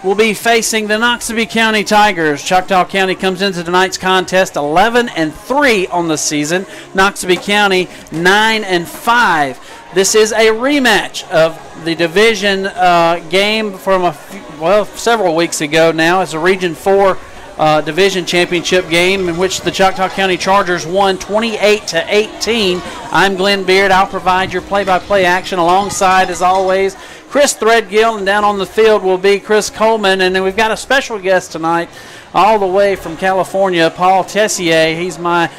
will be facing the Noxubee County Tigers. Choctaw County comes into tonight's contest 11-3 on the season. Noxubee County 9-5. This is a rematch of the division game from several weeks ago now. It's a Region 4 division championship game in which the Choctaw County Chargers won 28-18. I'm Glenn Beard. I'll provide your play-by-play action alongside, as always, Chris Threadgill, and down on the field will be Chris Coleman. And then we've got a special guest tonight all the way from California, Paul Tessier. He's my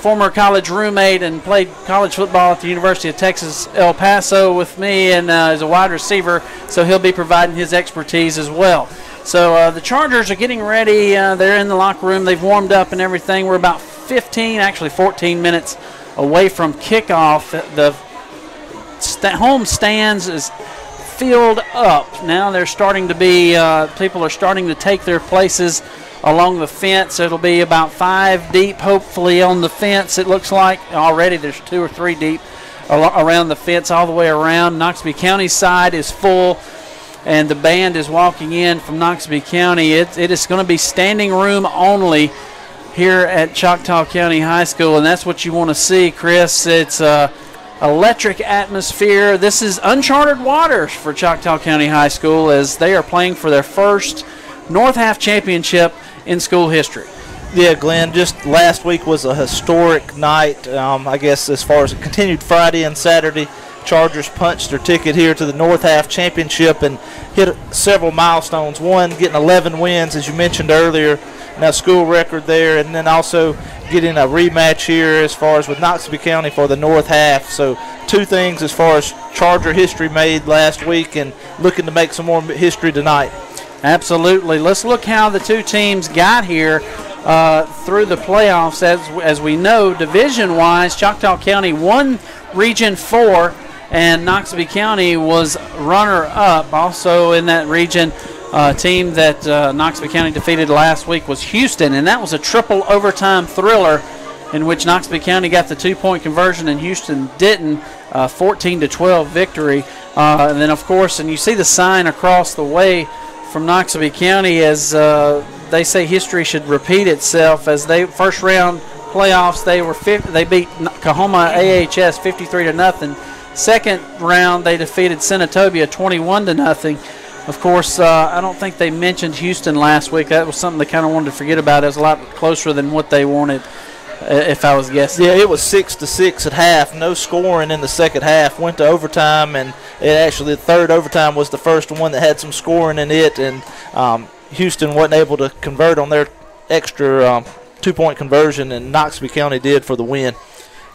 former college roommate and played college football at the University of Texas El Paso with me, and is a wide receiver, so he'll be providing his expertise as well. So the Chargers are getting ready. They're in the locker room. They've warmed up and everything. We're about 14 minutes away from kickoff. The home stands is filled up. Now they're starting to be, people are starting to take their places along the fence. It'll be about 5 deep, hopefully, on the fence. It looks like already there's 2 or 3 deep around the fence all the way around. Noxubee County's side is full, and the band is walking in from Noxubee County. It is going to be standing room only here at Choctaw County High School, and that's what you want to see, Chris. It's electric atmosphere. This is uncharted waters for Choctaw County High School as they are playing for their first North Half championship in school history. Yeah, Glenn, just last week was a historic night, I guess, as far as it continued Friday and Saturday. Chargers punched their ticket here to the North Half Championship and hit several milestones. One, getting 11 wins, as you mentioned earlier, and a school record there, and then also getting a rematch here as far as with Noxubee County for the North Half. So 2 things as far as Charger history made last week, and looking to make some more history tonight. Absolutely. Let's look how the 2 teams got here through the playoffs. As we know, division-wise, Choctaw County won Region 4, and Noxubee County was runner-up. Also in that region, team that Noxubee County defeated last week was Houston, and that was a triple overtime thriller in which Noxubee County got the 2-point conversion and Houston didn't. 14-12 victory. And then, of course, and you see the sign across the way from Noxubee County as they say history should repeat itself. As they first round playoffs, they beat Kahoma AHS 53-0. Second round, they defeated Senatobia 21-0. Of course, I don't think they mentioned Houston last week. That was something they kind of wanted to forget about. It was a lot closer than what they wanted, if I was guessing. Yeah, it was 6-6 at half. No scoring in the second half. Went to overtime, and the third overtime was the first one that had some scoring in it, and Houston wasn't able to convert on their extra 2-point conversion, and Noxubee County did for the win.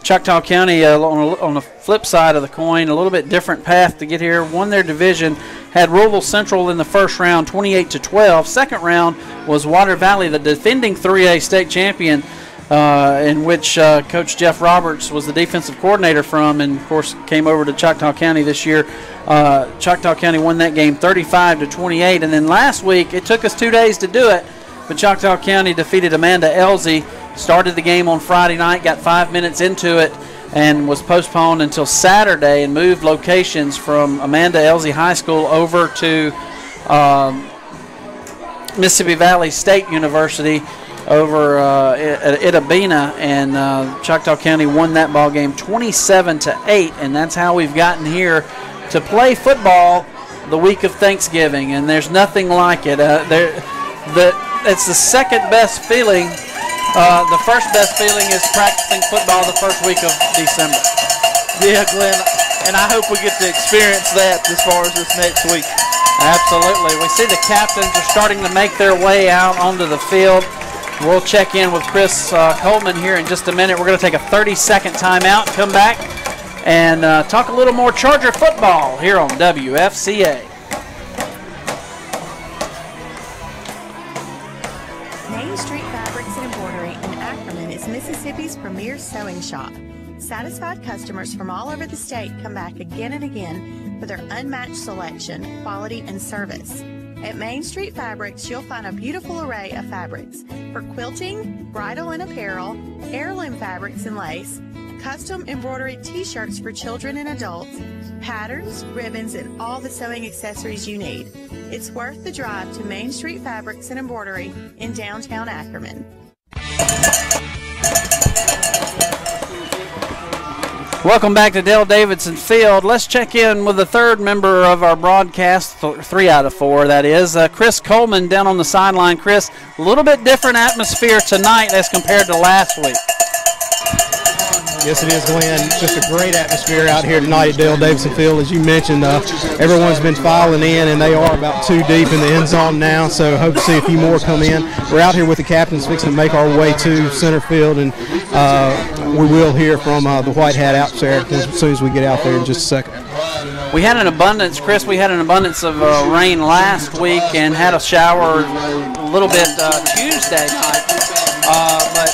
Choctaw County, on the flip side of the coin, a little bit different path to get here. Won their division, had Roeville Central in the first round, 28-12. Second round was Water Valley, the defending 3A state champion, in which Coach Jeff Roberts was the defensive coordinator from, and, of course, came over to Choctaw County this year. Choctaw County won that game 35-28. And then last week, it took us 2 days to do it, but Choctaw County defeated Amanda Elsie. Started the game on Friday night, got 5 minutes into it, and was postponed until Saturday, and moved locations from Amanda Elsie High School over to Mississippi Valley State University over at Itabena, and Choctaw County won that ball game 27-8, and that's how we've gotten here to play football the week of Thanksgiving, and there's nothing like it. It's the second best feeling. The first best feeling is practicing football the first week of December. Yeah, Glenn, and I hope we get to experience that as far as this next week. Absolutely. We see the captains are starting to make their way out onto the field. We'll check in with Chris Coleman here in just a minute. We're going to take a 30-second timeout, come back, and talk a little more Charger football here on WFCA. Mississippi's premier sewing shop. Satisfied customers from all over the state come back again and again for their unmatched selection, quality, and service. At Main Street Fabrics, you'll find a beautiful array of fabrics for quilting, bridal and apparel, heirloom fabrics and lace, custom embroidery t-shirts for children and adults, patterns, ribbons, and all the sewing accessories you need. It's worth the drive to Main Street Fabrics and Embroidery in downtown Ackerman. Welcome back to Dale Davidson Field. Let's check in with the third member of our broadcast, 3 out of 4, that is. Chris Coleman down on the sideline. Chris, a little bit different atmosphere tonight as compared to last week. Yes, it is, Glenn. Just a great atmosphere out here tonight at Dale Davidson Field. As you mentioned, everyone's been filing in, and they are about 2 deep in the end zone now, so hope to see a few more come in. We're out here with the captains fixing to make our way to center field, and we will hear from the White Hat out there as soon as we get out there in just a second. We had an abundance, Chris, of rain last week and had a shower a little bit Tuesday night, but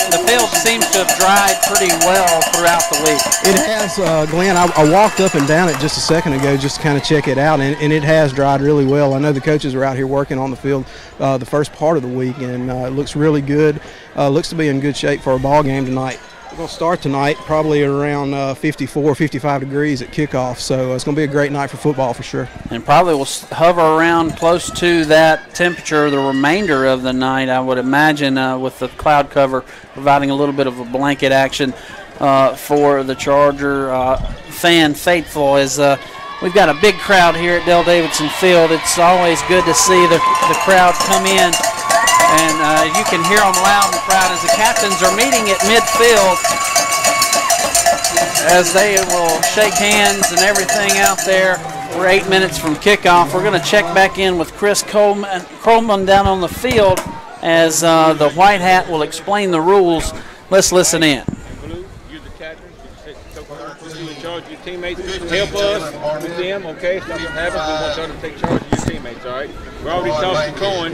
the field seems to have dried pretty well throughout the week. It has, Glenn. I walked up and down it just a second ago just to kind of check it out, and it has dried really well. I know the coaches are out here working on the field the first part of the week, and it looks really good. Looks to be in good shape for a ball game tonight. We're going to start tonight probably around 54, 55 degrees at kickoff, so it's going to be a great night for football for sure. And probably will hover around close to that temperature the remainder of the night, I would imagine, with the cloud cover providing a little bit of a blanket action for the Charger fan faithful. As we've got a big crowd here at Dale Davidson Field. It's always good to see the crowd come in. And you can hear them loud and proud as the captains are meeting at midfield as they will shake hands and everything out there. We're 8 minutes from kickoff. We're going to check back in with Chris Coleman down on the field as the White Hat will explain the rules. Let's listen in. Blue, you're the captain. You're in charge of your teammates. Help us with them, okay? If something happens, we want y'all to take charge of your teammates, all right? We already tossed the coin.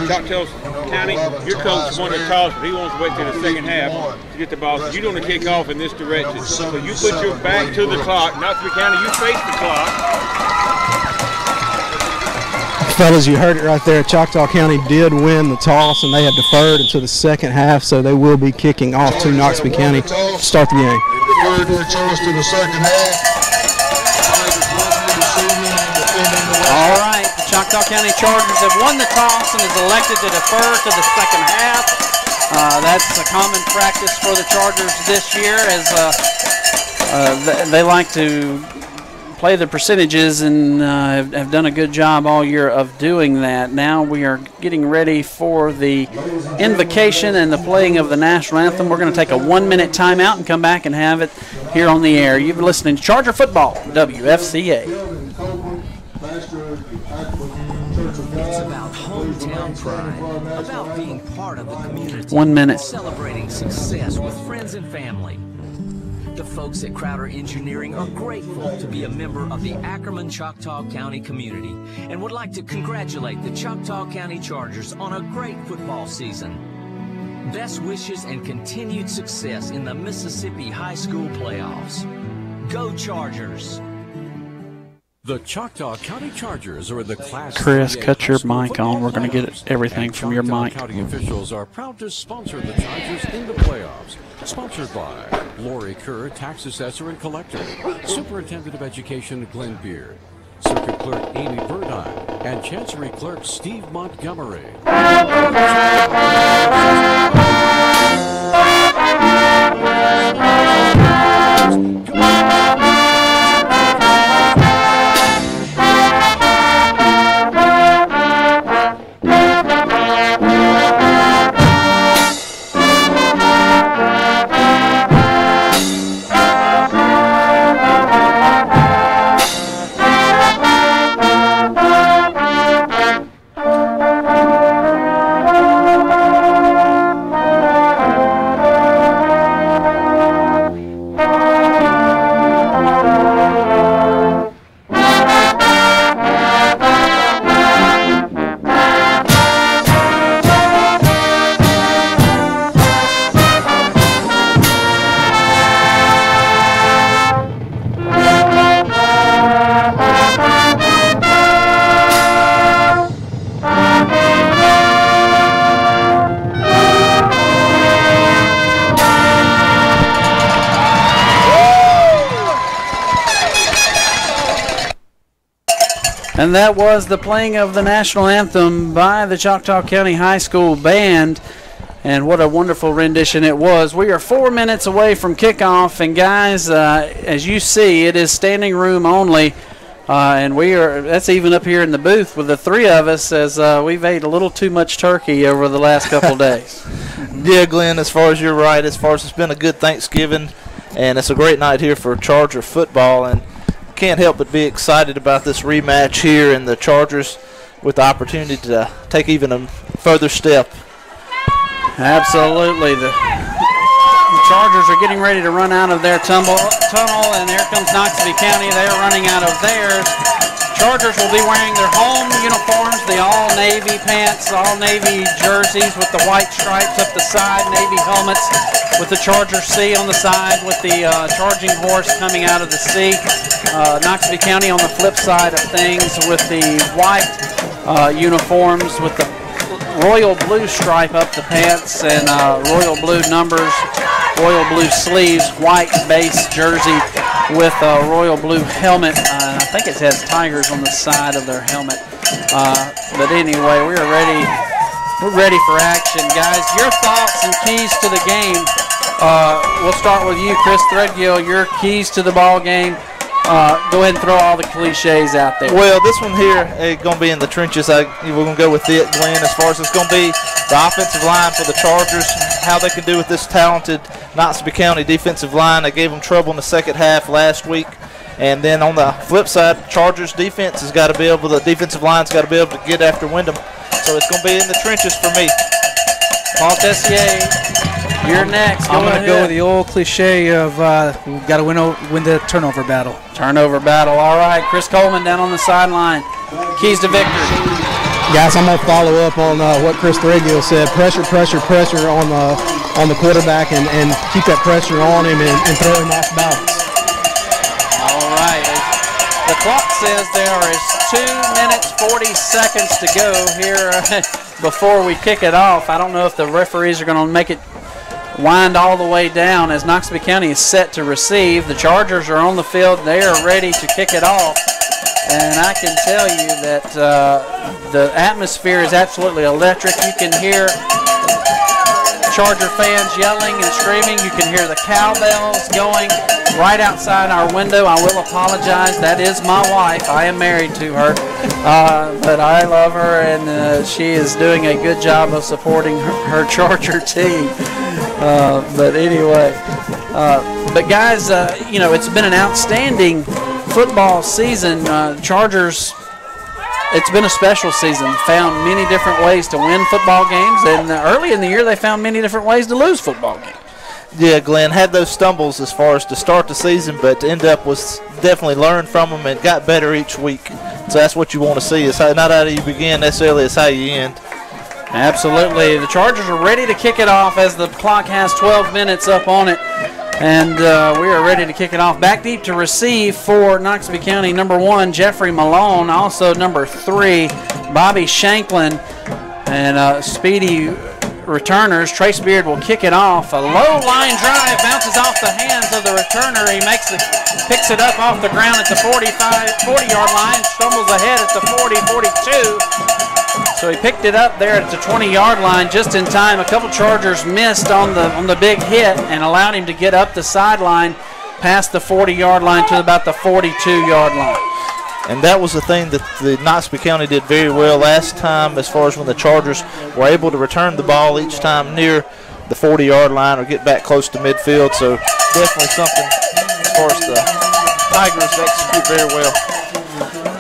Choctaw County, your coach wanted to toss, but he wants to wait till the second half to get the ball. So you're going to kick off in this direction. So you put your back to the clock. Noxubee County, you face the clock. Fellas, you heard it right there. Choctaw County did win the toss, and they have deferred until the second half, so they will be kicking off to Noxubee County to start the game. Deferred their choice to the second half. All right, the Choctaw County Chargers have won the toss and is elected to defer to the second half. That's a common practice for the Chargers this year, as they like to play the percentages and have done a good job all year of doing that. Now we are getting ready for the invocation and the playing of the national anthem. We're going to take a 1-minute timeout and come back and have it here on the air. You've been listening to Charger Football, WFCA. It's about hometown pride, about being part of the community. 1 minute. Celebrating success with friends and family. The folks at Crowder Engineering are grateful to be a member of the Ackerman Choctaw County community and would like to congratulate the Choctaw County Chargers on a great football season. Best wishes and continued success in the Mississippi High School playoffs. Go Chargers! The Choctaw County Chargers are the Class Chris, 3A cut your high school mic on. We're going to get playoffs. everything from your Choctaw mic. County officials are proud to sponsor the Chargers in the playoffs. Sponsored by Lori Kerr, Tax Assessor and Collector, Superintendent of Education Glenn Beard, Circuit Clerk Amy Burdine, and Chancery Clerk Steve Montgomery. And that was the playing of the national anthem by the Choctaw County High School Band. And what a wonderful rendition it was. We are 4 minutes away from kickoff. And, guys, as you see, it is standing room only. And that's even up here in the booth with the three of us, as we've ate a little too much turkey over the last couple of days. Yeah, Glenn, as far as you're right, as far as it's been a good Thanksgiving, and it's a great night here for Charger football. And can't help but be excited about this rematch here, and the Chargers with the opportunity to take even a further step. Absolutely. The Chargers are getting ready to run out of their tunnel, and here comes Noxubee County. They are running out of theirs. Chargers will be wearing their home uniforms, the all-navy pants, all-navy jerseys with the white stripes up the side, navy helmets with the Charger C on the side with the charging horse coming out of the C. Noxubee County on the flip side of things with the white uniforms with the royal blue stripe up the pants and royal blue numbers, royal blue sleeves, white base jersey with a royal blue helmet. I think it has tigers on the side of their helmet. But anyway, we're ready for action, guys. Your thoughts and keys to the game. We'll start with you, Chris Threadgill. Your keys to the ball game. Go ahead and throw all the cliches out there. Well, this one here is going to be in the trenches. We're going to go with it, Glenn, as far as it's going to be the offensive line for the Chargers, how they can do with this talented Noxubee County defensive line. They gave them trouble in the second half last week. And then on the flip side, Chargers defense has got to be able, the defensive line's got to be able to get after Wyndham. So it's going to be in the trenches for me. Paul Tessier, you're next. I'm going to go with the old cliche of we've got to win the turnover battle. Turnover battle. All right, Chris Coleman down on the sideline. Keys to victory. Guys, I'm going to follow up on what Chris Threadgill said. Pressure on the quarterback and keep that pressure on him and throw him off balance. All right. The clock says there is 2 minutes, 40 seconds to go here before we kick it off. I don't know if the referees are going to make it wind all the way down as Noxubee County is set to receive. The Chargers are on the field. They are ready to kick it off. And I can tell you that the atmosphere is absolutely electric. You can hear Charger fans yelling and screaming. You can hear the cowbells going right outside our window. I will apologize. That is my wife. I am married to her. But I love her, and she is doing a good job of supporting her Charger team. But anyway, but guys, it's been an outstanding football season. Chargers, it's been a special season. Found many different ways to win football games, and early in the year they found many different ways to lose football games. Yeah, Glenn, had those stumbles as far as to start the season, but to end up was definitely learned from them and got better each week. So that's what you want to see. It's not how you begin necessarily, it's how you end. Absolutely. The Chargers are ready to kick it off as the clock has 12 minutes up on it. And we are ready to kick it off. Back deep to receive for Noxubee County, number 1, Jeffrey Malone. Also number 3, Bobby Shanklin. And speedy returners. Trace Beard will kick it off. A low line drive bounces off the hands of the returner. He picks it up off the ground at the 40-yard line. Stumbles ahead at the 40-42. So he picked it up there at the 20-yard line just in time. A couple Chargers missed on the big hit and allowed him to get up the sideline past the 40-yard line to about the 42-yard line. And that was the thing that the Noxubee County did very well last time as far as when the Chargers were able to return the ball each time near the 40-yard line or get back close to midfield. So definitely something as far as the Tigers execute very well.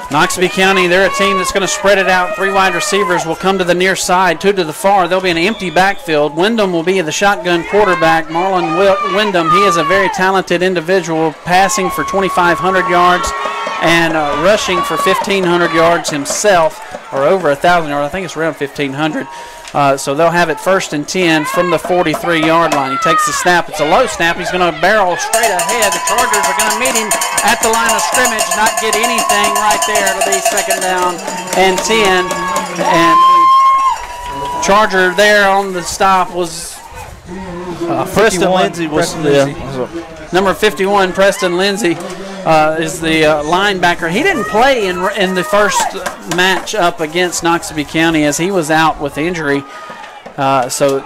Noxubee County, they're a team that's going to spread it out. 3 wide receivers will come to the near side, 2 to the far. There'll be an empty backfield. Wyndham will be the shotgun quarterback. Marlon Wyndham, he is a very talented individual, passing for 2,500 yards and rushing for 1,500 yards himself, or over 1,000 yards. I think it's around 1,500. So they'll have it 1st and 10 from the 43-yard line. He takes the snap. It's a low snap. He's going to barrel straight ahead. The Chargers are going to meet him at the line of scrimmage, not get anything right there. It'll be 2nd down and 10. And Charger there on the stop was Preston Lindsay. Number 51, Preston Lindsay. is the linebacker. He didn't play in the first match up against Noxubee County as he was out with injury. So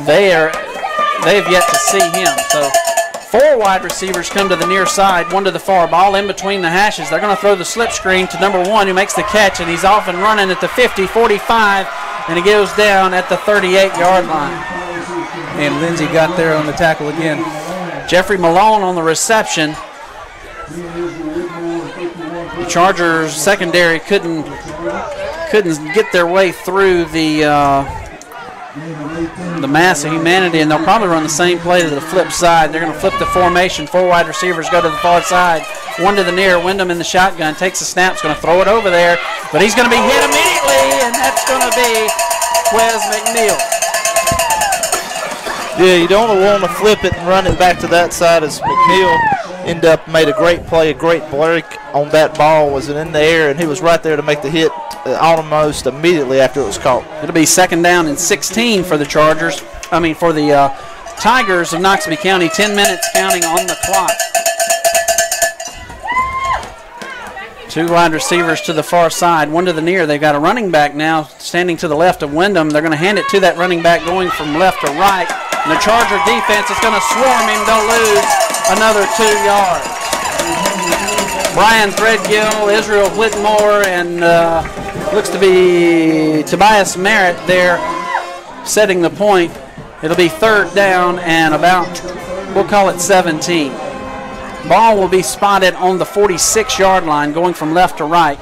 they've yet to see him. So 4 wide receivers come to the near side, 1 to the far. Ball in between the hashes. They're going to throw the slip screen to number 1 who makes the catch, and he's off and running at the 50, 45, and he goes down at the 38-yard line. And Lindsey got there on the tackle again. Jeffrey Malone on the reception. The Chargers secondary couldn't get their way through the mass of humanity, and they'll probably run the same play to the flip side. They're going to flip the formation. 4 wide receivers go to the far side. 1 to the near. Wyndham in the shotgun. Takes a snap. Is going to throw it over there, but he's going to be hit immediately, and that's going to be Wes McNeil. Yeah, you don't want to flip it and run it back to that side as McNeil made a great play, a great break on that ball. Was it in the air, and he was right there to make the hit almost immediately after it was caught. It'll be 2nd down and 16 for the Chargers. For the Tigers of Noxubee County. 10 minutes counting on the clock. 2 wide receivers to the far side, 1 to the near. They've got a running back now standing to the left of Wyndham. They're going to hand it to that running back going from left to right. And the Charger defense is going to swarm him. They'll lose another 2 yards. Brian Threadgill, Israel Whitmore, and looks to be Tobias Merritt there setting the point. It'll be 3rd down and about, we'll call it 17. Ball will be spotted on the 46-yard line going from left to right.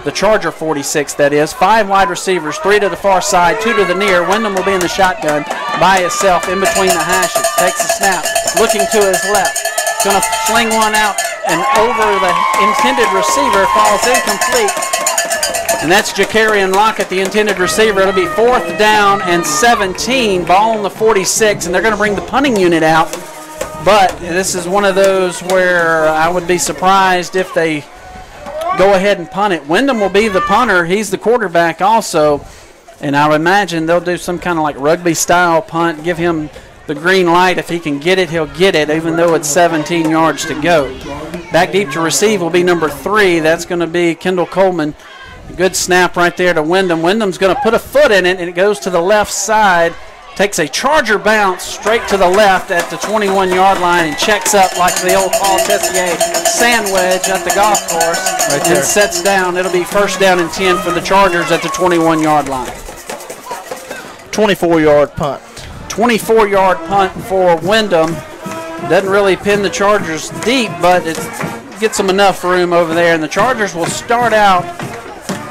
The Charger 46, that is. 5 wide receivers, 3 to the far side, 2 to the near. Wyndham will be in the shotgun by himself in between the hashes. Takes a snap, looking to his left. Going to sling one out and over the intended receiver, falls incomplete. And that's Jacarian Lockett, the intended receiver. It'll be 4th down and 17. Ball on the 46, and they're going to bring the punting unit out. But this is one of those where I would be surprised if they go ahead and punt it. Wyndham will be the punter. He's the quarterback also. And I would imagine they'll do some kind of like rugby-style punt, give him the green light. If he can get it, he'll get it, even though it's 17 yards to go. Back deep to receive will be number 3. That's going to be Kendall Coleman. A good snap right there to Wyndham. Wyndham's going to put a foot in it, and it goes to the left side. Takes a Charger bounce straight to the left at the 21-yard line and checks up like the old Paul Tessier sand wedge at the golf course right there. And sets down. It'll be 1st down and 10 for the Chargers at the 21-yard line. 24-yard punt. 24-yard punt for Wyndham. Doesn't really pin the Chargers deep, but it gets them enough room over there. And the Chargers will start out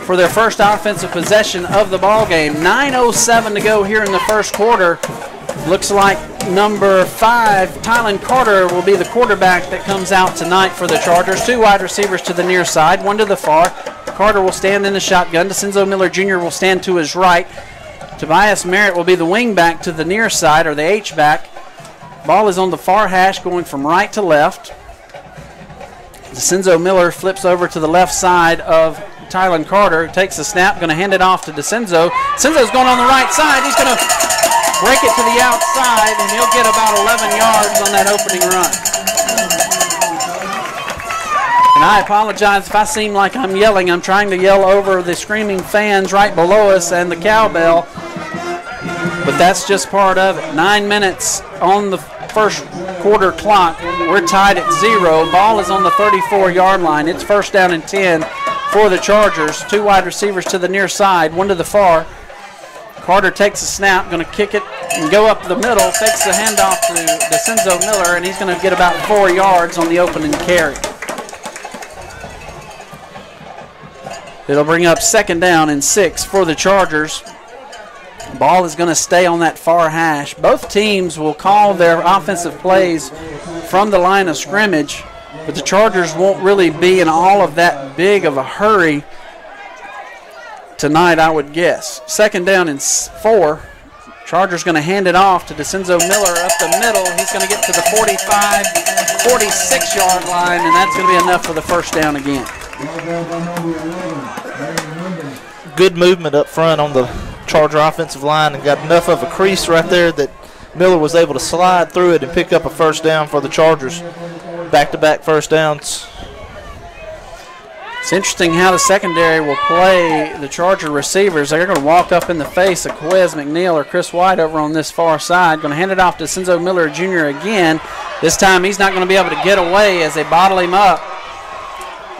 for their first offensive possession of the ball game. 9:07 to go here in the first quarter. Looks like number 5, Tylen Carter, will be the quarterback that comes out tonight for the Chargers. 2 wide receivers to the near side, 1 to the far. Carter will stand in the shotgun. DeCenzo Miller Jr. will stand to his right. Tobias Merritt will be the wing back to the near side, or the H-back. Ball is on the far hash going from right to left. DeCenzo Miller flips over to the left side of Tylen Carter, takes the snap, going to hand it off to DeCenzo. DeCenzo's going on the right side. He's going to break it to the outside, and he'll get about 11 yards on that opening run. And I apologize if I seem like I'm yelling. I'm trying to yell over the screaming fans right below us and the cowbell, but that's just part of it. 9 minutes on the first quarter clock. We're tied at 0. Ball is on the 34-yard line. It's 1st down and 10 for the Chargers. 2 wide receivers to the near side, 1 to the far. Carter takes a snap, going to kick it and go up the middle, takes the handoff to DeCenzo Miller, and he's going to get about 4 yards on the opening carry. It'll bring up 2nd down and 6 for the Chargers. Ball is going to stay on that far hash. Both teams will call their offensive plays from the line of scrimmage, but the Chargers won't really be in all of that big of a hurry tonight, I would guess. 2nd down and 4. Chargers going to hand it off to DeCenzo Miller up the middle. He's going to get to the 45, 46-yard line, and that's going to be enough for the 1st down again. Good movement up front on the Charger offensive line, and got enough of a crease right there that Miller was able to slide through it and pick up a 1st down for the Chargers. back-to-back first downs. It's interesting how the secondary will play the Charger receivers. They're going to walk up in the face of Quez McNeil or Chris White over on this far side. Going to hand it off to Senzo Miller Jr. again. This time he's not going to be able to get away as they bottle him up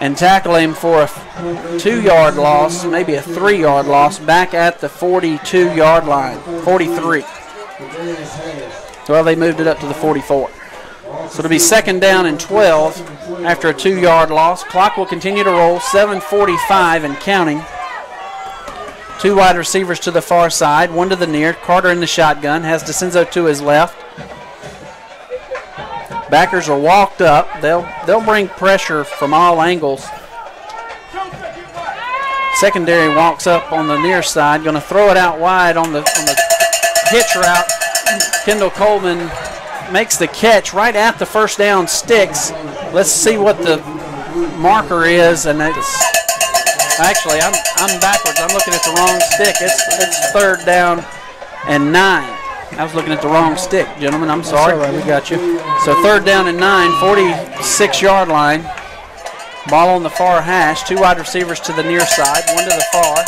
and tackle him for a 2-yard loss, maybe a 3-yard loss, back at the 42-yard line, 43. Well, they moved it up to the 44. So it'll be 2nd down and 12 after a 2-yard loss. Clock will continue to roll, 7:45 and counting. 2 wide receivers to the far side, 1 to the near. Carter in the shotgun, has DeCenzo to his left. Backers are walked up. They'll bring pressure from all angles. Secondary walks up on the near side, going to throw it out wide on the hitch route. Kendall Coleman makes the catch right at the first down sticks. Let's see what the marker is, and it's actually I'm backwards. I'm looking at the wrong stick. It's 3rd down and 9. I was looking at the wrong stick, gentlemen. I'm sorry. That's all right, we got you. So 3rd down and 9, 46-yard line. Ball on the far hash. 2 wide receivers to the near side, 1 to the far.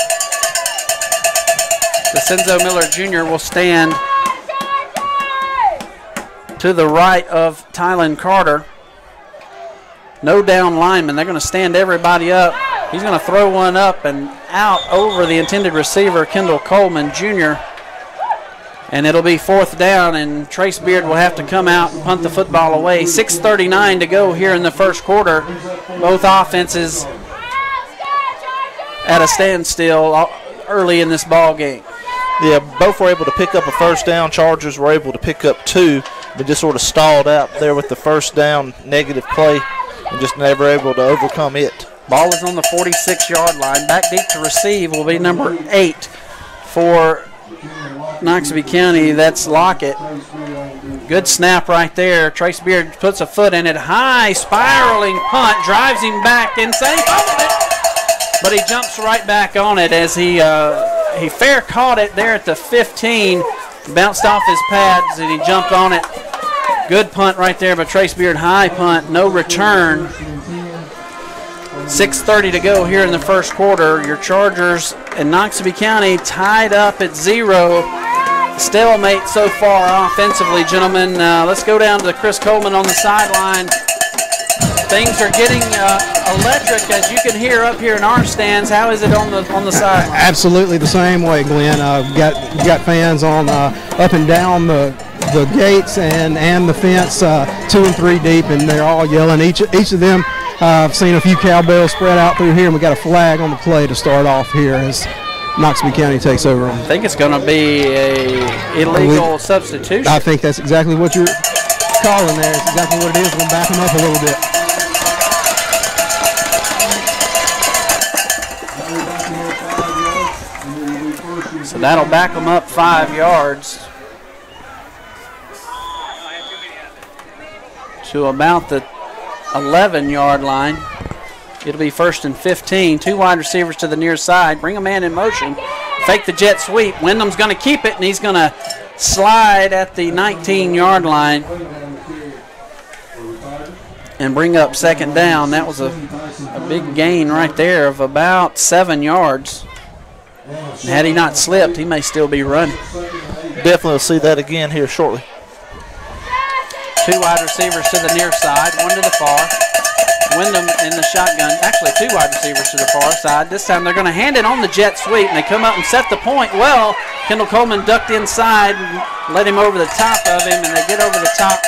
DeCenzo Miller Jr. will stand to the right of Tylen Carter. No down lineman. They're going to stand everybody up. He's going to throw one up and out over the intended receiver, Kendall Coleman Jr. And it'll be 4th down, and Trace Beard will have to come out and punt the football away. 6:39 to go here in the first quarter. Both offenses at a standstill early in this ball game. Yeah, both were able to pick up a first down. Chargers were able to pick up 2, but just sort of stalled out there with the first down negative play and just never able to overcome it. Ball is on the 46-yard line. Back deep to receive will be number 8 for Noxubee County. That's Lockett. Good snap right there. Trace Beard puts a foot in it. High spiraling punt, drives him back inside. He fumbled it, but he jumps right back on it as he fair caught it there at the 15. Bounced off his pads and he jumped on it. Good punt right there by Trace Beard. High punt, no return. 6:30 to go here in the first quarter. Your Chargers and Noxubee County tied up at 0. Stalemate so far offensively, gentlemen. Let's go down to Chris Coleman on the sideline. Things are getting electric, as you can hear up here in our stands. How is it on the sideline? Absolutely the same way, Glenn. We've got fans on up and down the gates and the fence, 2 and 3 deep, and they're all yelling. Each of them. I've seen a few cowbells spread out through here, and we got a flag on the play to start off here as Noxubee County takes over. I think it's going to be a illegal substitution. I think that's exactly what you're calling there. It's exactly what it is. We're going to back them up a little bit. So that'll back them up 5 yards to about the 11-yard line. It'll be 1st and 15. 2 wide receivers to the near side. Bring a man in motion. Fake the jet sweep. Wyndham's going to keep it, and he's going to slide at the 19-yard line and bring up 2nd down. That was a big gain right there of about 7 yards. And had he not slipped, he may still be running. Definitely will see that again here shortly. 2 wide receivers to the near side, 1 to the far. Wyndham in the shotgun. Actually, 2 wide receivers to the far side. This time they're going to hand it on the jet sweep, and they come up and set the point. Well, Kendall Coleman ducked inside and let him over the top of him, and they get over the top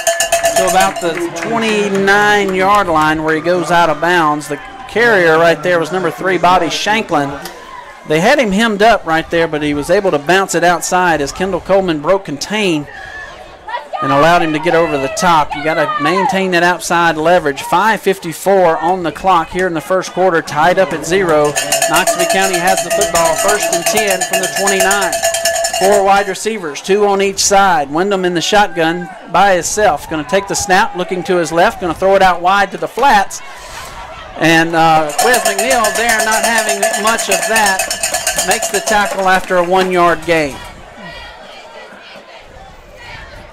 to about the 29-yard line where he goes out of bounds. The carrier right there was number 3, Bobby Shanklin. They had him hemmed up right there, but he was able to bounce it outside as Kendall Coleman broke contain and allowed him to get over the top. You got to maintain that outside leverage. 5:54 on the clock here in the first quarter, tied up at 0. Noxubee County has the football, 1st and 10 from the 29. 4 wide receivers, 2 on each side. Wyndham in the shotgun by himself. Going to take the snap, looking to his left, going to throw it out wide to the flats. And Quez McNeil there, not having much of that, makes the tackle after a 1-yard gain.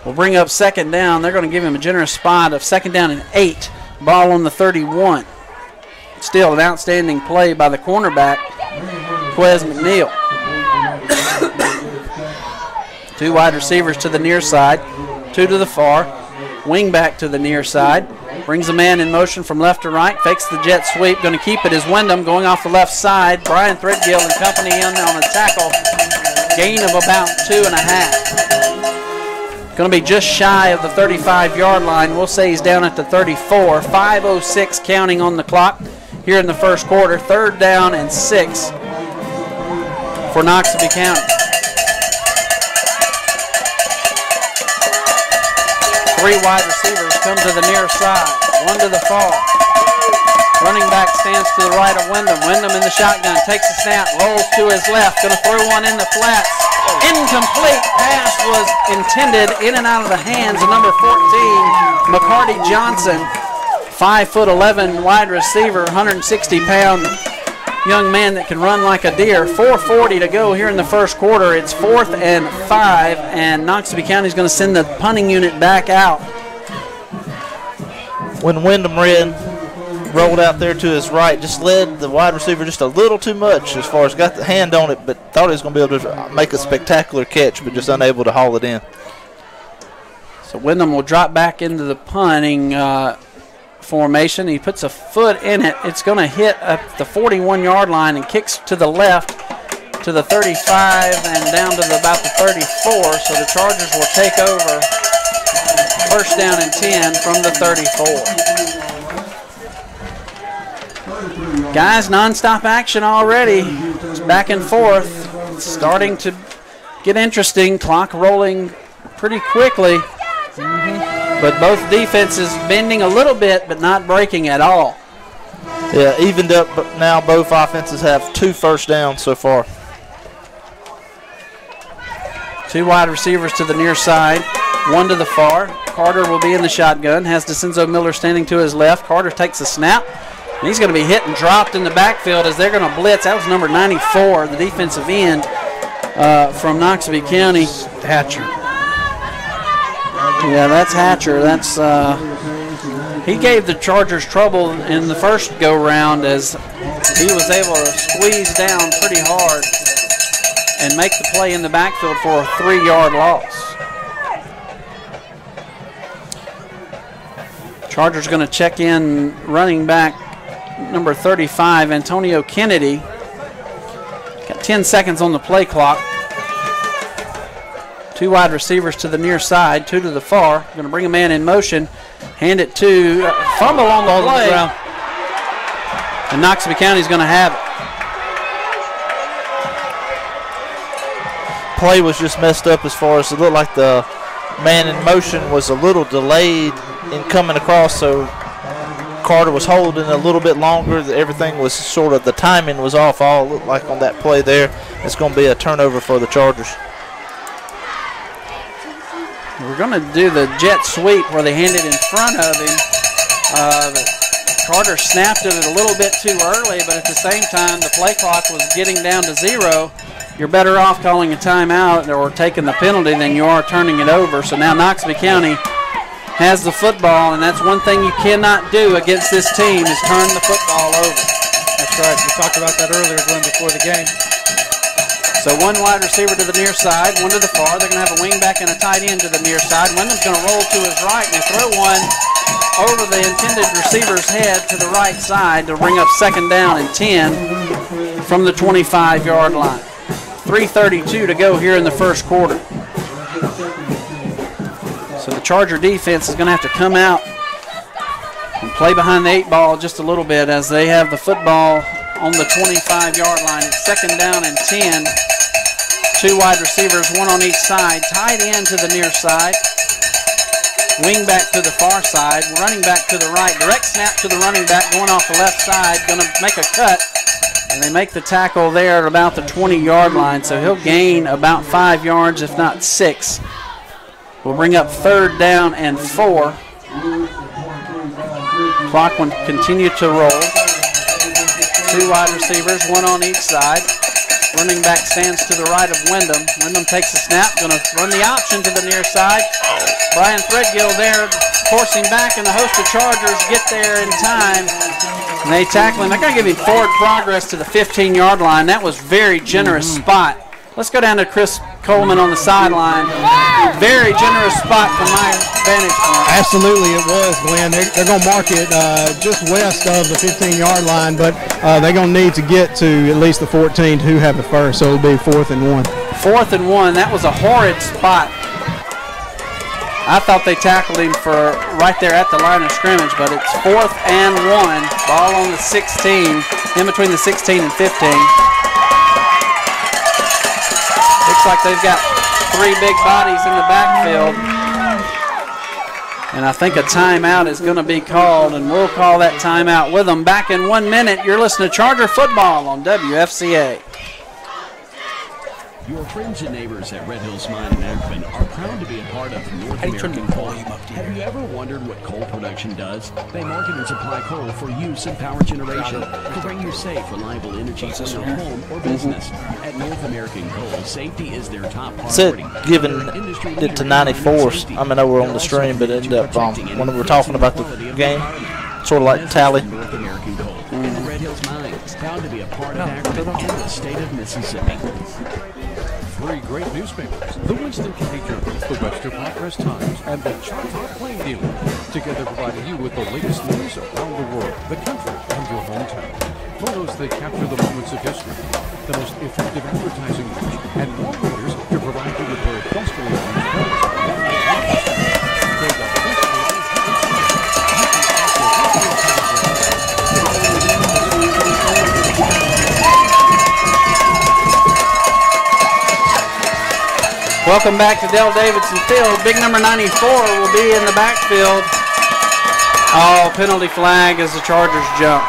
We'll bring up 2nd down. They're going to give him a generous spot of 2nd down and 8 Ball on the 31. Still an outstanding play by the cornerback, Quez McNeil. 2 wide receivers to the near side, 2 to the far. Wing back to the near side. Brings a man in motion from left to right. Fakes the jet sweep. Going to keep it is Wyndham going off the left side. Brian Threadgill and company in on a tackle. Gain of about 2.5. Going to be just shy of the 35-yard line. We'll say he's down at the 34. 5:06 counting on the clock here in the first quarter. 3rd down and 6 for Noxubee County. 3 wide receivers come to the near side. 1 to the far. Running back stands to the right of Wyndham. Wyndham in the shotgun. Takes a snap. Rolls to his left. Going to throw one in the flats. Incomplete pass was intended in and out of the hands of number 14, McCarty Johnson. 5'11" wide receiver, 160-pound young man that can run like a deer. 4:40 to go here in the first quarter. It's 4th and 5, and Noxubee County is going to send the punting unit back out. When Wyndham rolled out there to his right, just led the wide receiver just a little too much as far as got the hand on it, but thought he was going to be able to make a spectacular catch, but just unable to haul it in. So Wyndham will drop back into the punting formation. He puts a foot in it. It's going to hit up the 41-yard line and kicks to the left to the 35 and down to about the 34. So the Chargers will take over 1st down and 10 from the 34. Guys, nonstop action already. It's back and forth. It's starting to get interesting. Clock rolling pretty quickly. But both defenses bending a little bit, but not breaking at all. Yeah, evened up, but now both offenses have 2 first downs so far. 2 wide receivers to the near side, 1 to the far. Carter will be in the shotgun, has DeCenzo Miller standing to his left. Carter takes a snap, and he's going to be hit and dropped in the backfield as they're going to blitz. That was number 94, the defensive end from Noxubee County. Hatcher. Yeah, that's Hatcher. That's he gave the Chargers trouble in the first go-round as he was able to squeeze down pretty hard and make the play in the backfield for a 3-yard loss. Chargers going to check in running back number 35, Antonio Kennedy. Got 10 seconds on the play clock. 2 wide receivers to the near side, 2 to the far. Going to bring a man in motion. Hand it to fumble on the play. And Noxubee County is going to have it. Play was just messed up as far as it looked like the man in motion was a little delayed in coming across, so Carter was holding a little bit longer. Everything was sort of, the timing was off. All it looked like on that play there. It's going to be a turnover for the Chargers. We're going to do the jet sweep where they hand it in front of him. Carter snapped it a little bit too early, but at the same time, the play clock was getting down to 0. You're better off calling a timeout or taking the penalty than you are turning it over. So now Noxubee County has the football, and that's one thing you cannot do against this team is turn the football over. That's right. We talked about that earlier, Glenn, before the game. So 1 wide receiver to the near side, 1 to the far. They're going to have a wing back and a tight end to the near side. Wyndham's going to roll to his right and throw one over the intended receiver's head to the right side to bring up 2nd down and 10 from the 25-yard line. 3:32 to go here in the first quarter. So the Charger defense is going to have to come out and play behind the 8 ball just a little bit as they have the football on the 25-yard line. It's 2nd down and 10. 2 wide receivers, 1 on each side. Tight end to the near side. Wing back to the far side. Running back to the right. Direct snap to the running back going off the left side. Going to make a cut. And they make the tackle there at about the 20-yard line. So he'll gain about 5 yards, if not 6. We'll bring up 3rd down and 4. Clock will continue to roll. 2 wide receivers, 1 on each side. Running back stands to the right of Wyndham. Wyndham takes a snap, going to run the option to the near side. Brian Threadgill there forcing back, and the host of Chargers get there in time. And they tackle him. They're going to give him forward progress to the 15-yard line. That was very generous spot. Let's go down to Chris Coleman on the sideline. Very generous spot from my vantage point. Absolutely, it was, Glenn. They're going to mark it just west of the 15-yard line, but they're going to need to get to at least the 14 to have the first, so it'll be 4th and 1. 4th and 1. That was a horrid spot. I thought they tackled him for right there at the line of scrimmage, but it's 4th and 1. Ball on the 16, in between the 16 and 15. Looks like they've got 3 big bodies in the backfield. And I think a timeout is going to be called, and we'll call that timeout with them. Back in 1 minute, you're listening to Charger Football on WFCA. Your friends and neighbors at Red Hills Mine in Akron are proud to be a part of North American Coal. Have you ever wondered what coal production does? They market and supply coal for use in power generation to bring you safe, reliable energy for your home or business. At North American Coal, safety is their top priority. Said giving it to 94. I mean, we're on the stream, but it ended up when we were talking about the game, sort of like tally. North American Coal and the Red Hills Mine, proud to be a part of Akron and the state of Mississippi. 3 great newspapers, the Winston County Journal, the Webster Progress Times, and the Choctaw Plain Dealer, together providing you with the latest news around the world, the country, and your hometown. Photos that capture the moments of history, the most effective advertising reach, and more readers to provide you with their best Welcome back to Dale Davidson Field. Big number 94 will be in the backfield. Oh, penalty flag as the Chargers jump.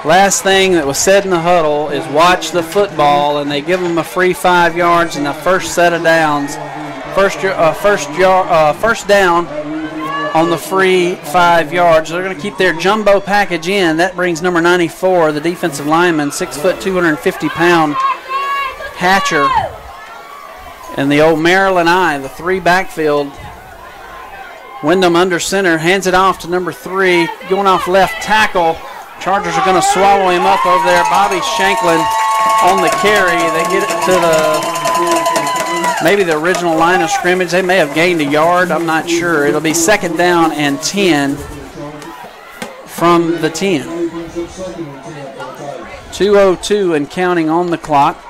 Last thing that was said in the huddle is watch the football, and they give them a free 5 yards in the first set of downs. First down on the free 5 yards. They're going to keep their jumbo package in. That brings number 94, the defensive lineman, 6 foot, 250-pound Hatcher, and the old Maryland Eye, the 3 backfield. Wyndham under center, hands it off to number 3, going off left tackle. Chargers are going to swallow him up over there. Bobby Shanklin on the carry. They get it to maybe the original line of scrimmage. They may have gained a yard. I'm not sure. It'll be 2nd down and 10 from the 10. 2:02 and counting on the clock.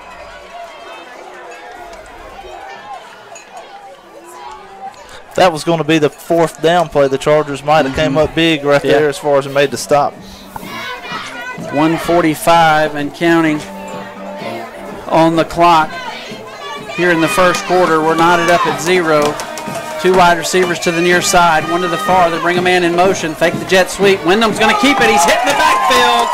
That was going to be the 4th down play. The Chargers might have came up big right there as far as it made the stop. 1:45 and counting on the clock. Here in the first quarter, we're knotted up at 0. 2 wide receivers to the near side, 1 to the far. They bring a man in motion, fake the jet sweep. Wyndham's going to keep it. He's hitting the backfield.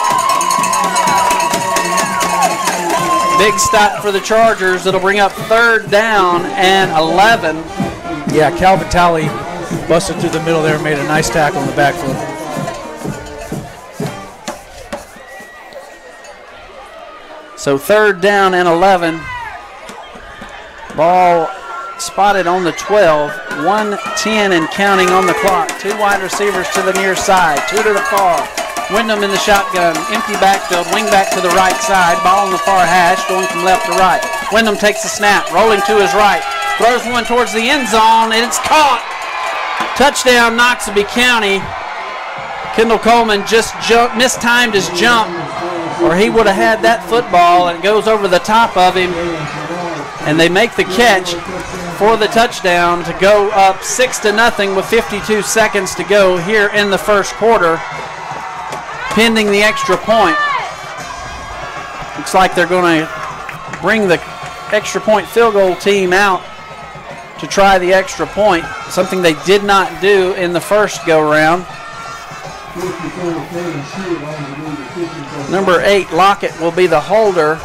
Big stop for the Chargers. It'll bring up 3rd down and 11. Yeah, Calvin Talley busted through the middle there and made a nice tackle in the backfield. So 3rd down and 11. Ball spotted on the 12. 1:10 and counting on the clock. 2 wide receivers to the near side. 2 to the far. Wyndham in the shotgun. Empty backfield. Wing back to the right side. Ball on the far hash going from left to right. Wyndham takes the snap. Rolling to his right. Throws one towards the end zone, and it's caught. Touchdown, Noxubee County. Kendall Coleman just mistimed his jump, or he would have had that football, and it goes over the top of him. And they make the catch for the touchdown to go up 6-0 with 52 seconds to go here in the first quarter, pending the extra point. Looks like they're going to bring the extra point field goal team out to try the extra point, something they did not do in the first go-round. Number 8, Lockett, will be the holder.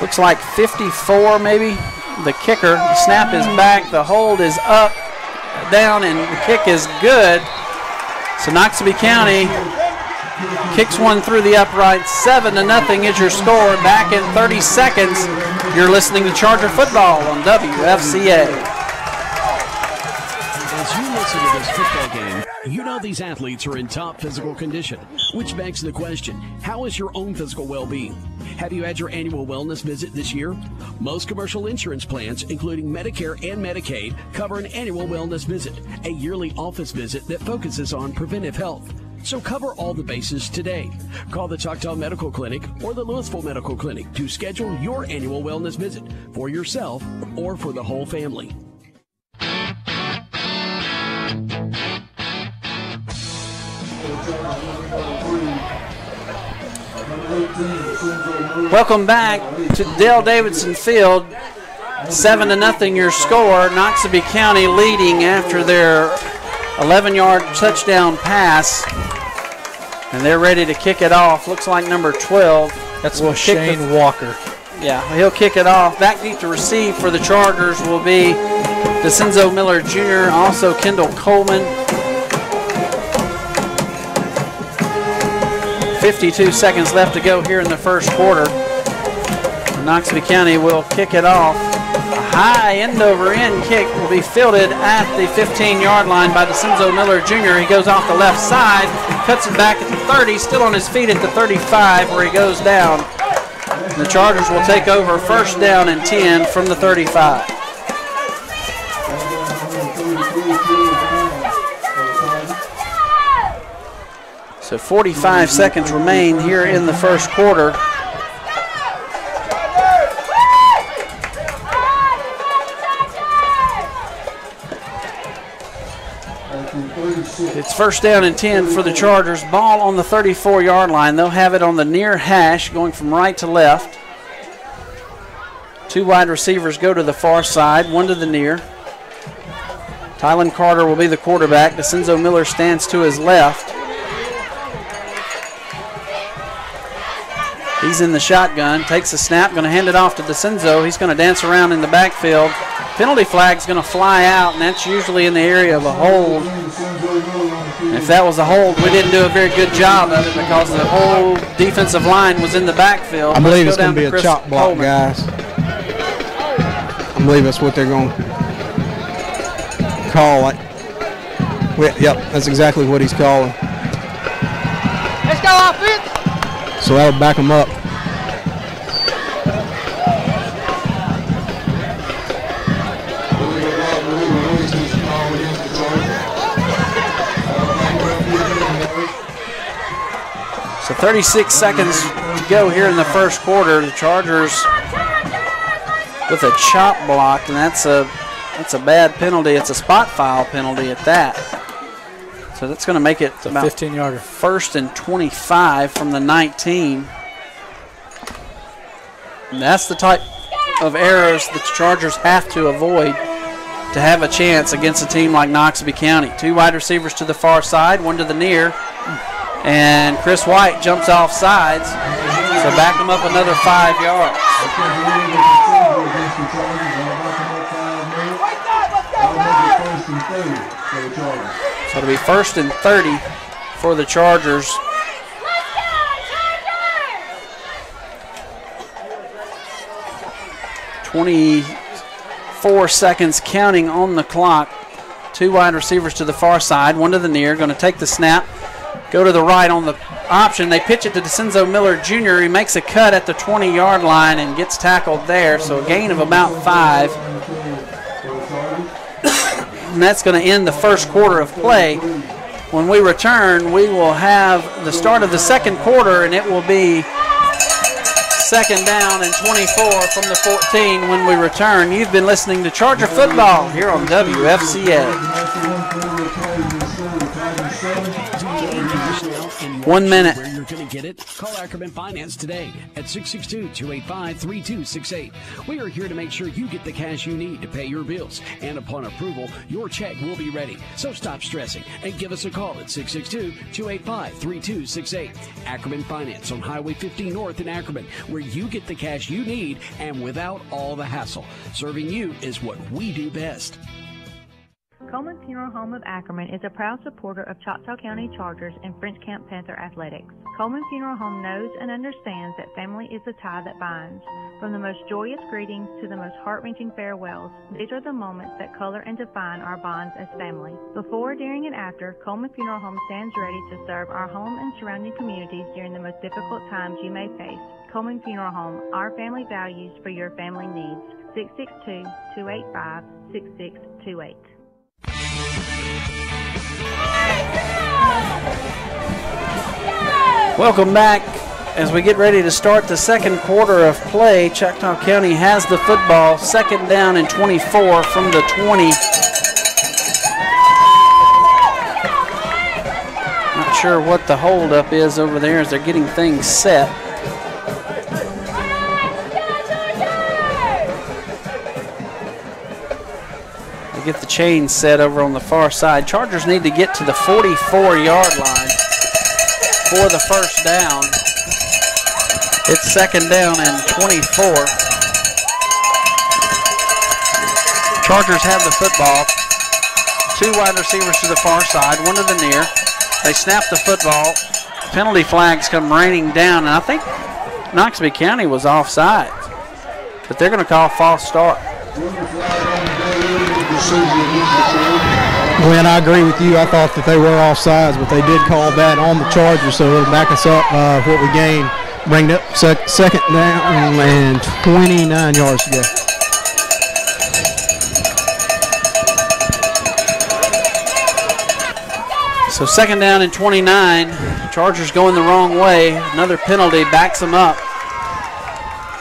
Looks like 54 maybe, the kicker. The snap is back, the hold is up, down, and the kick is good. So Noxubee County kicks one through the upright. 7-0 is your score. Back in 30 seconds. You're listening to Charger Football on WFCA. listen to this football game, you know these athletes are in top physical condition, which begs the question, how is your own physical well-being? Have you had your annual wellness visit this year? Most commercial insurance plans, including Medicare and Medicaid, cover an annual wellness visit, a yearly office visit that focuses on preventive health. So cover all the bases today. Call the Choctaw Medical Clinic or the Louisville Medical Clinic to schedule your annual wellness visit for yourself or for the whole family. Welcome back to Dale Davidson Field. 7-0 your score. Noxubee County leading after their 11-yard touchdown pass. And they're ready to kick it off. Looks like number 12. That's Shane Walker. Yeah, he'll kick it off. Back deep to receive for the Chargers will be DeCenzo Miller Jr., also Kendall Coleman. 52 seconds left to go here in the first quarter. Noxubee County will kick it off. A high end-over-end kick will be fielded at the 15-yard line by DeCenzo Miller Jr. He goes off the left side, cuts it back at the 30, still on his feet at the 35 where he goes down. And the Chargers will take over first down and 10 from the 35. So 45 seconds remain here in the first quarter. It's first down and 10 for the Chargers. Ball on the 34-yard line. They'll have it on the near hash going from right to left. Two wide receivers go to the far side, one to the near. Tylen Carter will be the quarterback. DeCenzo Miller stands to his left. He's in the shotgun, takes a snap, going to hand it off to DeCenzo. He's going to dance around in the backfield. Penalty flag's going to fly out, and that's usually in the area of a hold. If that was a hold, we didn't do a very good job of it because the whole defensive line was in the backfield. I believe it's going to be a chop block, guys. I believe that's what they're going to call it. Yep, that's exactly what he's calling. Let's go, offense! So that'll back him up. So 36 seconds to go here in the first quarter. The Chargers with a chop block, and that's a bad penalty. It's a spot foul penalty at that. So that's going to make it about 15-yarder. First and 25 from the 19. And that's the type of errors that the Chargers have to avoid to have a chance against a team like Noxubee County. Two wide receivers to the far side, one to the near. And Chris White jumps off sides, so back him up another 5 yards. So it'll be first and 30 for the Chargers. "24 seconds counting on the clock. Two wide receivers to the far side, one to the near, going to take the snap, go to the right on the option. They pitch it to DeCenzo Miller Jr. He makes a cut at the 20-yard line and gets tackled there, so a gain of about 5. And that's going to end the first quarter of play. When we return, we will have the start of the second quarter, and it will be second down and 24 from the 14 when we return. You've been listening to Charger Football here on WFCA. 1 minute. Where you're going to get it? Call Ackerman Finance today at 662-285-3268. We are here to make sure you get the cash you need to pay your bills. And upon approval, your check will be ready. So stop stressing and give us a call at 662-285-3268. Ackerman Finance on Highway 50 North in Ackerman, where you get the cash you need and without all the hassle. Serving you is what we do best. Coleman Funeral Home of Ackerman is a proud supporter of Choctaw County Chargers and French Camp Panther athletics. Coleman Funeral Home knows and understands that family is the tie that binds. From the most joyous greetings to the most heart-wrenching farewells, these are the moments that color and define our bonds as family. Before, during, and after, Coleman Funeral Home stands ready to serve our home and surrounding communities during the most difficult times you may face. Coleman Funeral Home, our family values for your family needs. 662-285-6628. Welcome back. As we get ready to start the second quarter of play, Choctaw County has the football, second down and 24 from the 20. Not sure what the holdup is over there as they're getting things set. They get the chain set over on the far side. Chargers need to get to the 44-yard line for the first down. It's second down and 24. Chargers have the football. Two wide receivers to the far side, one to the near. They snap the football. Penalty flags come raining down, and I think Noxubee County was offside, but they're going to call false start. Glenn, I agree with you. I thought that they were offsides, but they did call that on the Chargers, so it'll back us up what we gained. Bring it up second down and 29 yards to go. So second down and 29. Chargers going the wrong way. Another penalty backs them up.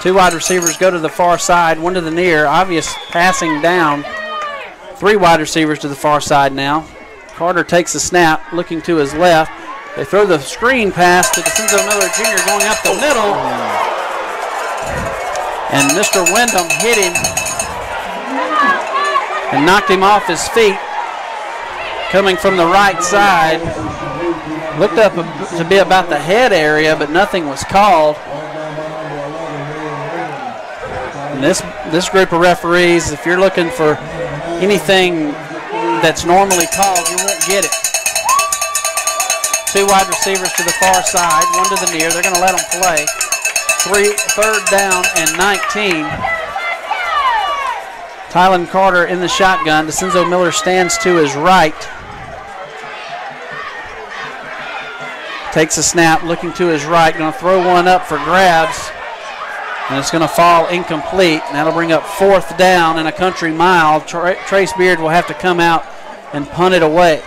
Two wide receivers go to the far side, one to the near. Obvious passing down. Three wide receivers to the far side now. Carter takes the snap, looking to his left. They throw the screen pass to DeCenzo Miller Jr. going up the middle. And Mr. Wyndham hit him and knocked him off his feet. Coming from the right side. Looked up to be about the head area, but nothing was called. And this group of referees, if you're looking for anything that's normally called, you won't get it. Two wide receivers to the far side, one to the near. They're going to let them play. Third down and 19. Tylen Carter in the shotgun. DeCenzo Miller stands to his right. Takes a snap, looking to his right. Going to throw one up for grabs. And it's going to fall incomplete. And that'll bring up fourth down and a country mile. Trace Beard will have to come out and punt it away.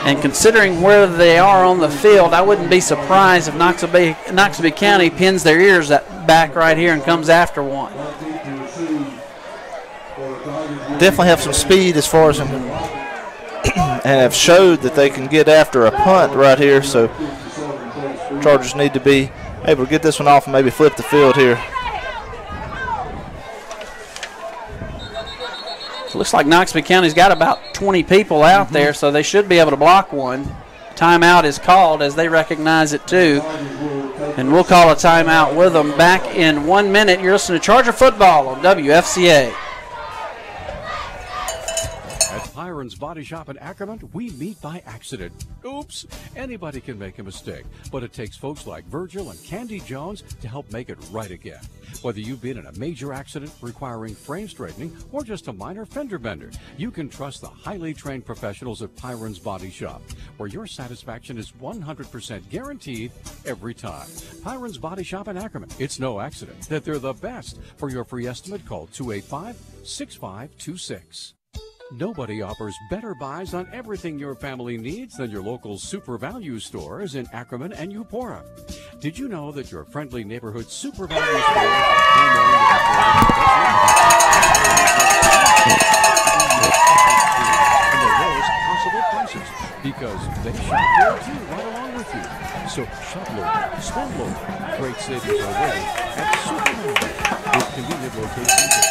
And considering where they are on the field, I wouldn't be surprised if Noxubee County pins their ears back right here and comes after one. Definitely have some speed as far as and have showed that they can get after a punt right here. So Chargers need to be able to get this one off and maybe flip the field here. It looks like Noxubee County's got about 20 people out there, so they should be able to block one. Timeout is called as they recognize it too. And we'll call a timeout with them. Back in 1 minute. You're listening to Charger Football on WFCA. At Hiron's Body Shop in Ackerman, we meet by accident. Oops, anybody can make a mistake, but it takes folks like Virgil and Candy Jones to help make it right again. Whether you've been in a major accident requiring frame straightening or just a minor fender bender, you can trust the highly trained professionals at Pyron's Body Shop, where your satisfaction is 100% guaranteed every time. Pyron's Body Shop in Ackerman. It's no accident that they're the best. For your free estimate, call 285-6526. Nobody offers better buys on everything your family needs than your local Super Value stores in Ackerman and Eupora. Did you know that your friendly neighborhood Super Value stores are the lowest possible prices because they shop there too, right along with you. So shop local, spend local. Great savings already at Super Value with convenient locations at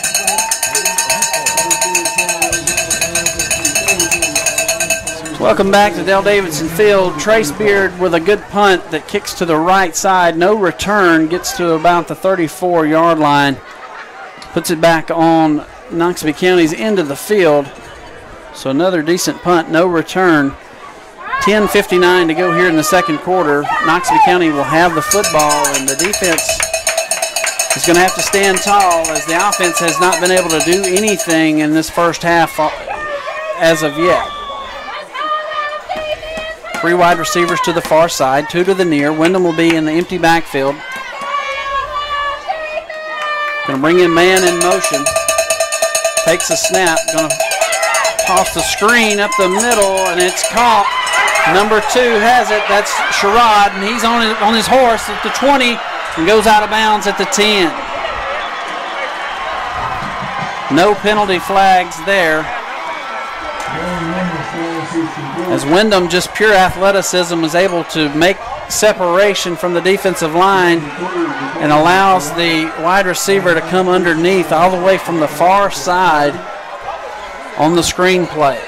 Welcome back to Dale Davidson Field. Trace Beard with a good punt that kicks to the right side. No return. Gets to about the 34-yard line. Puts it back on Noxubee County's end of the field. So another decent punt, no return. 10:59 to go here in the second quarter. Noxubee County will have the football, and the defense is going to have to stand tall as the offense has not been able to do anything in this first half as of yet. 3 wide receivers to the far side, 2 to the near. Wyndham will be in the empty backfield. Going to bring in man in motion. Takes a snap. Going to toss the screen up the middle, and it's caught. Number 2 has it. That's Sherrod, and he's on his horse at the 20 and goes out of bounds at the 10. No penalty flags there. As Wyndham, just pure athleticism, is able to make separation from the defensive line and allows the wide receiver to come underneath all the way from the far side on the screen play.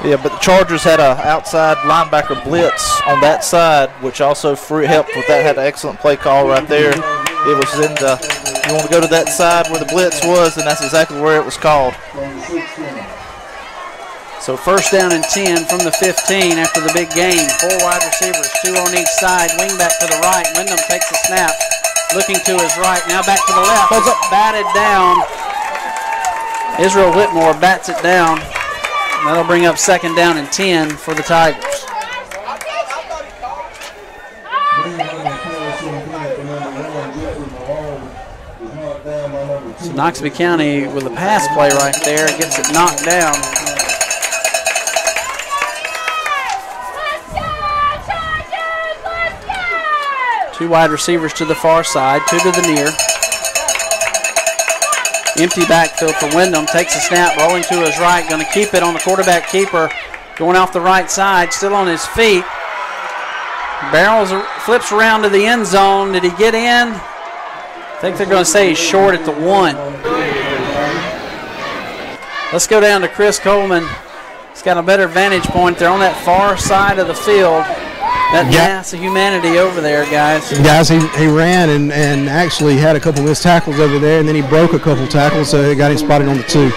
Yeah, but the Chargers had an outside linebacker blitz on that side, which also helped with that. Had an excellent play call right there. It was in the, you want to go to that side where the blitz was, and that's exactly where it was called. So first down and 10 from the 15 after the big gain. 4 wide receivers, 2 on each side. Wing back to the right. Wyndham takes the snap. Looking to his right. Now back to the left. Batted down. Israel Whitmore bats it down. That'll bring up second down and 10 for the Tigers. So Noxubee County with a pass play right there gets it knocked down. Two wide receivers to the far side, 2 to the near. Empty backfield for Wyndham. Takes a snap, rolling to his right. Going to keep it on the quarterback keeper. Going off the right side, still on his feet. Barrels, flips around to the end zone. Did he get in? I think they're going to say he's short at the 1. Let's go down to Chris Coleman. He's got a better vantage point. They're on that far side of the field. That mass of humanity over there, guys. Guys, he ran and actually had a couple missed tackles over there, and then he broke a couple tackles, so he got him spotted on the 2.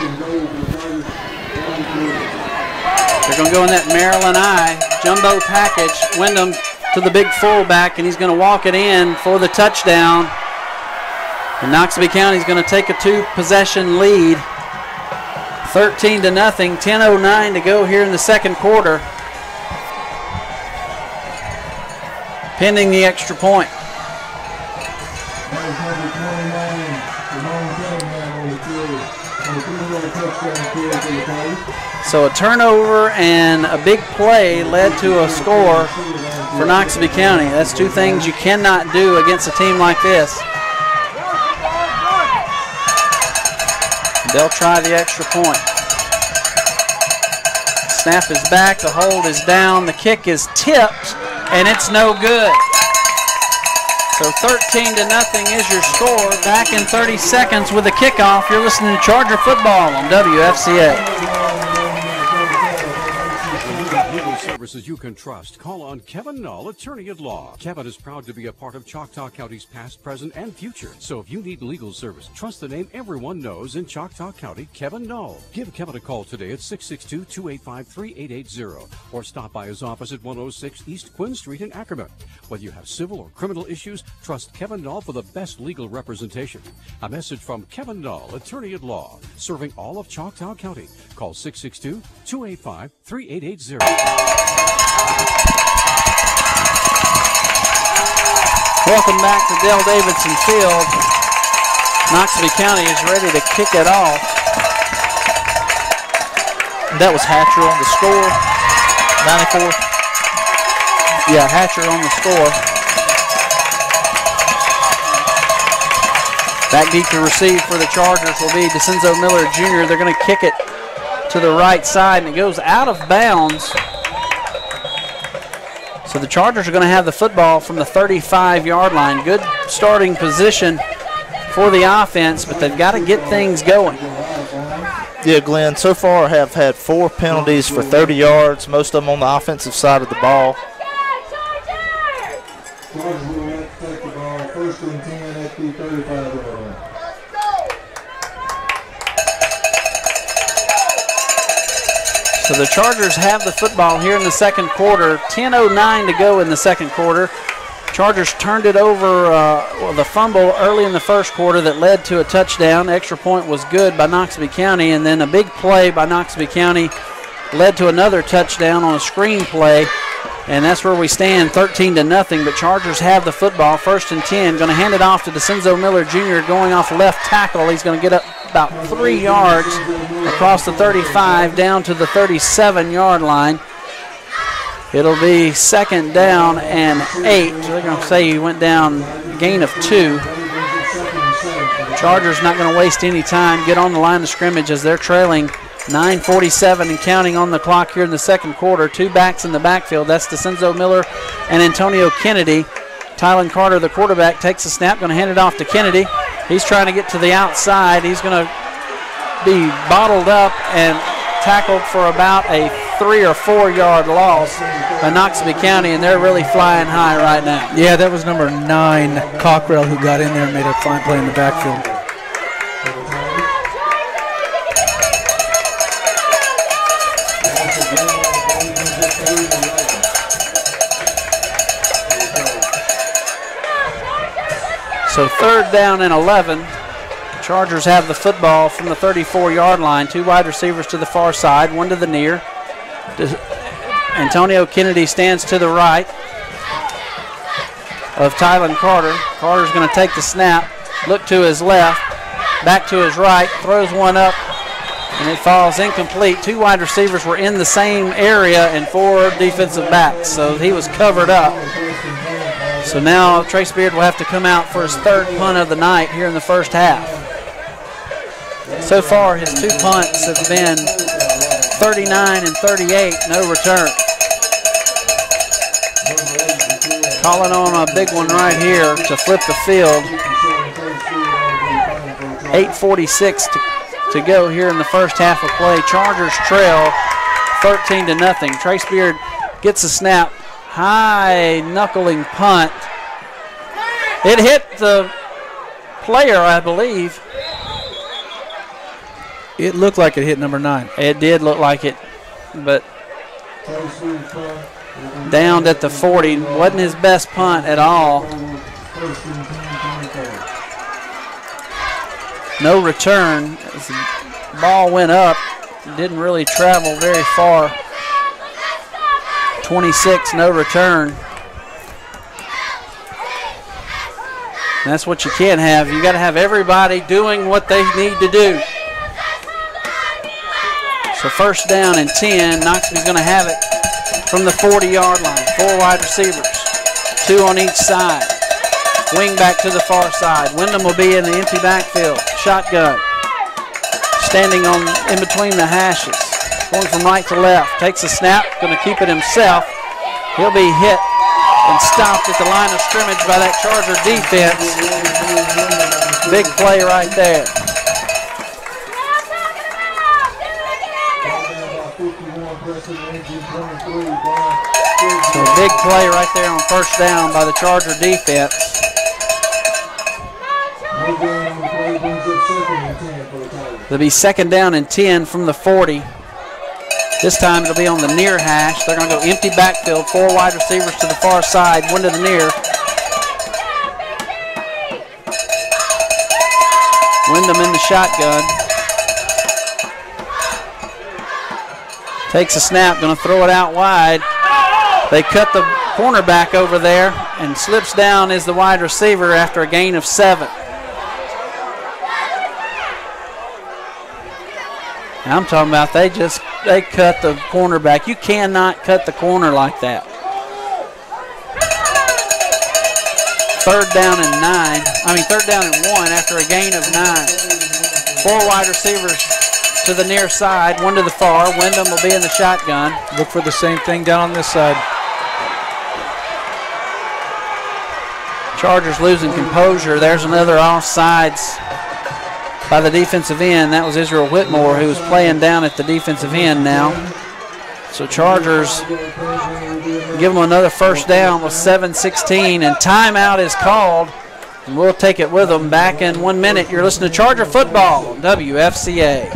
They're going to go in that Maryland eye jumbo package. Wyndham to the big fullback, and he's going to walk it in for the touchdown. And Noxubee County is going to take a 2-possession lead. 13-0, 10:09 to go here in the second quarter. Pending the extra point. So a turnover and a big play led to a score for Noxubee County. That's 2 things you cannot do against a team like this. They'll try the extra point. Snap is back, the hold is down, the kick is tipped, and it's no good. So 13-0 is your score. Back in 30 seconds with a kickoff. You're listening to Charger Football on WFCA. Legal services you can trust. Call on Kevin Null, attorney at law. Kevin is proud to be a part of Choctaw County's past, present, and future. So if you need legal service, trust the name everyone knows in Choctaw County, Kevin Null. Give Kevin a call today at 662-285-3880 or stop by his office at 106 East Quinn Street in Ackerman. Whether you have civil or criminal issues, trust Kevin Null for the best legal representation. A message from Kevin Null, attorney at law, serving all of Choctaw County. Call 662-285-3880. Welcome back to Dale Davidson Field. Noxubee County is ready to kick it off. That was Hatcher on the score, 94. Yeah, Hatcher on the score. Back deep to receive for the Chargers will be DeCenzo Miller Jr. They're going to kick it to the right side, and it goes out of bounds. So the Chargers are going to have the football from the 35-yard line. Good starting position for the offense, but they've got to get things going. Yeah, Glenn, so far have had 4 penalties for 30 yards, most of them on the offensive side of the ball. So the Chargers have the football here in the second quarter. 10:09 to go in the second quarter. Chargers turned it over, the fumble early in the first quarter that led to a touchdown. Extra point was good by Noxubee County, and then a big play by Noxubee County led to another touchdown on a screen play, and that's where we stand, 13-0. But Chargers have the football, 1st and 10. Going to hand it off to DeCenzo Miller Jr. going off left tackle. He's going to get up about 3 yards across the 35 down to the 37-yard line. It'll be 2nd down and 8. So they're going to say he went down gain of 2. Chargers not going to waste any time. Get on the line of scrimmage as they're trailing 9:47 and counting on the clock here in the second quarter. 2 backs in the backfield. That's DeCenzo Miller and Antonio Kennedy. Tylen Carter, the quarterback, takes the snap. Going to hand it off to Kennedy. He's trying to get to the outside. He's going to be bottled up and tackled for about a 3 or 4 yard loss by Noxubee County, and they're really flying high right now. Yeah, that was number 9, Cockrell, who got in there and made a fine play in the backfield. So 3rd down and 11. Chargers have the football from the 34-yard line. 2 wide receivers to the far side, 1 to the near. Antonio Kennedy stands to the right of Tylen Carter. Carter's going to take the snap, look to his left, back to his right, throws one up, and it falls incomplete. 2 wide receivers were in the same area and 4 defensive backs, so he was covered up. So now Trace Beard will have to come out for his 3rd punt of the night here in the first half. So far, his 2 punts have been 39 and 38, no return. Calling on a big one right here to flip the field. 8:46 to go here in the first half of play. Chargers trail 13-0. Trace Beard gets a snap. High knuckling punt. It hit the player, I believe. It looked like it hit number 9. It did look like it, but downed at the 40. Wasn't his best punt at all. No return. As the ball went up, didn't really travel very far. 26, no return. And that's what you can't have. You got to have everybody doing what they need to do. So 1st down and 10. Noxubee's going to have it from the 40-yard line. 4 wide receivers, 2 on each side. Wing back to the far side. Wyndham will be in the empty backfield. Shotgun. Standing in between the hashes. Going from right to left. Takes a snap. Going to keep it himself. He'll be hit and stopped at the line of scrimmage by that Charger defense. Big play right there. So a big play right there on 1st down by the Charger defense. It'll be 2nd down and 10 from the 40. This time it'll be on the near hash. They're going to go empty backfield. 4 wide receivers to the far side, 1 to the near. Wyndham in the shotgun. Takes a snap, going to throw it out wide. They cut the cornerback over there, and slips down is the wide receiver after a gain of 7. I'm talking about they cut the cornerback. You cannot cut the corner like that. 3rd down and 1 after a gain of 9. 4 wide receivers to the near side, 1 to the far. Wyndham will be in the shotgun. Look for the same thing down on this side. Chargers losing composure. There's another offsides by the defensive end. That was Israel Whitmore, who was playing down at the defensive end now. So Chargers give them another 1st down with 7:16, and timeout is called. And we'll take it with them. Back in 1 minute. You're listening to Charger Football on WFCA.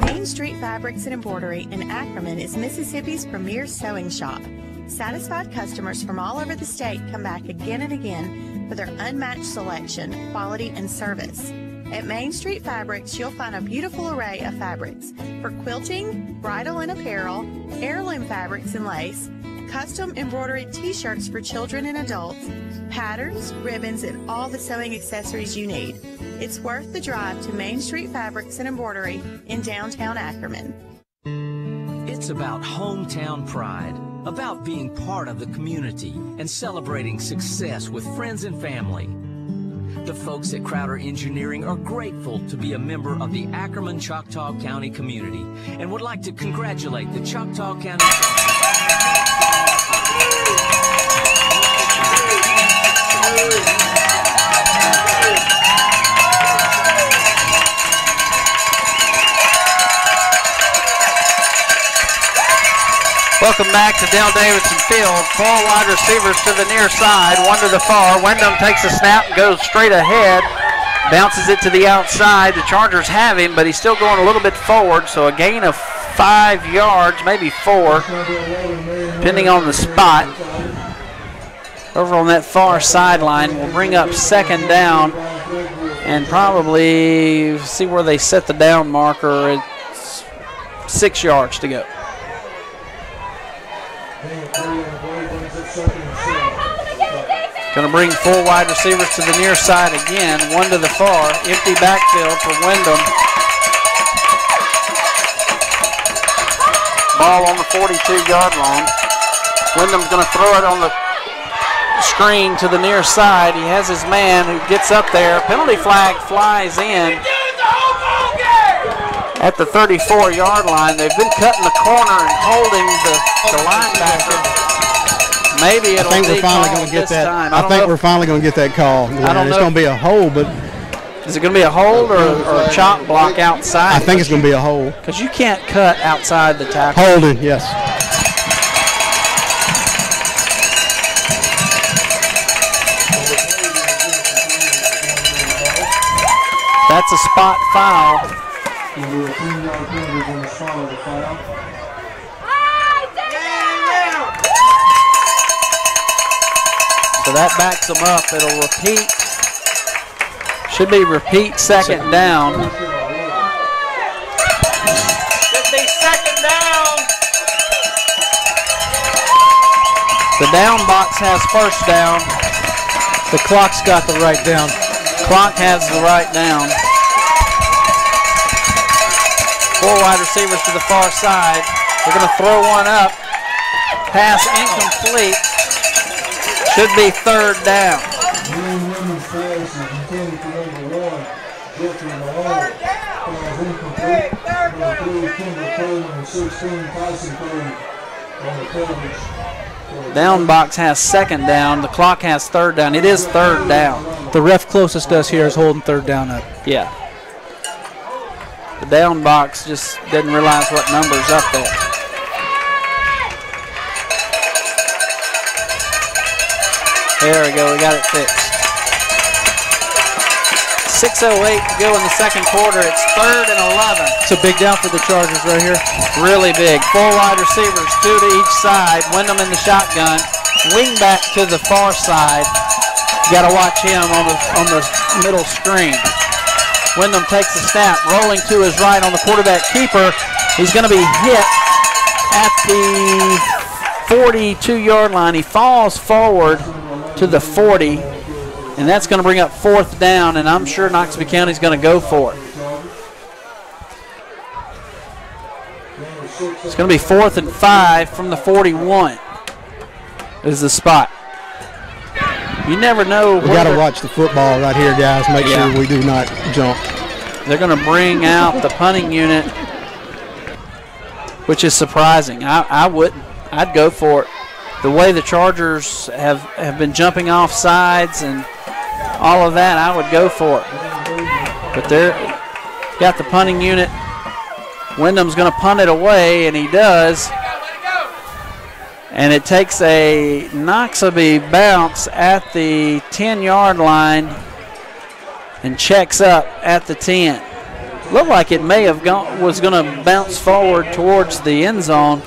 Main Street Fabrics and Embroidery in Ackerman is Mississippi's premier sewing shop. Satisfied customers from all over the state come back again and again for their unmatched selection, quality, and service. At Main Street Fabrics, you'll find a beautiful array of fabrics for quilting, bridal and apparel, heirloom fabrics and lace, custom embroidered t-shirts for children and adults, patterns, ribbons, and all the sewing accessories you need. It's worth the drive to Main Street Fabrics and Embroidery in downtown Ackerman. It's about hometown pride, about being part of the community and celebrating success with friends and family. The folks at Crowder Engineering are grateful to be a member of the Ackerman Choctaw County community and would like to congratulate the Choctaw County. Welcome back to Dale Davidson Field. 4 wide receivers to the near side, 1 to the far. Wyndham takes a snap and goes straight ahead. Bounces it to the outside. The Chargers have him, but he's still going a little bit forward, so a gain of 5 yards, maybe 4, depending on the spot. Over on that far sideline, we'll bring up 2nd down and probably see where they set the down marker. It's 6 yards to go. Going to bring 4 wide receivers to the near side again. 1 to the far. Empty backfield for Wyndham. Ball on the 42-yard line. Wyndham's going to throw it on the screen to the near side. He has his man who gets up there. Penalty flag flies in at the 34-yard line. They've been cutting the corner and holding the linebacker. Maybe it'll be called this time. I think we're finally going to get that call. It's going to be a hold, but is it going to be a hold or a chop block outside? I think it's going to be a hold. Because you can't cut outside the tackle. Holding, yes. That's a spot foul. So that backs them up. It'll repeat. Should be repeat 2nd down. Should be 2nd down. The down box has 1st down. The clock's got the right down. Clock has the right down. 4 wide receivers to the far side. They're going to throw one up. Pass incomplete. Should be 3rd down. Down box has 2nd down. The clock has 3rd down. It is 3rd down. The ref closest to us here is holding 3rd down up. Yeah. The down box just didn't realize what number's up there. There we go. We got it fixed. 6:08 to go in the 2nd quarter. It's 3rd and 11. It's a big down for the Chargers right here. Really big. 4 wide receivers, 2 to each side. Wyndham in the shotgun. Wing back to the far side. You got to watch him on the middle screen. Wyndham takes a snap, rolling to his right on the quarterback keeper. He's going to be hit at the 42-yard line. He falls forward to the 40, and that's going to bring up 4th down, and I'm sure Noxubee County's going to go for it. It's going to be 4th and 5 from the 41 is the spot. You never know. We got to watch the football right here, guys. Make sure we do not jump. They're going to bring out the punting unit, which is surprising. I wouldn't. I'd go for it. The way the Chargers have been jumping off sides and all of that, I would go for it. But they're got the punting unit. Wyndham's going to punt it away, and he does. And it takes a Noxubee bounce at the 10-yard line and checks up at the 10. Looked like it may have was going to bounce forward towards the end zone,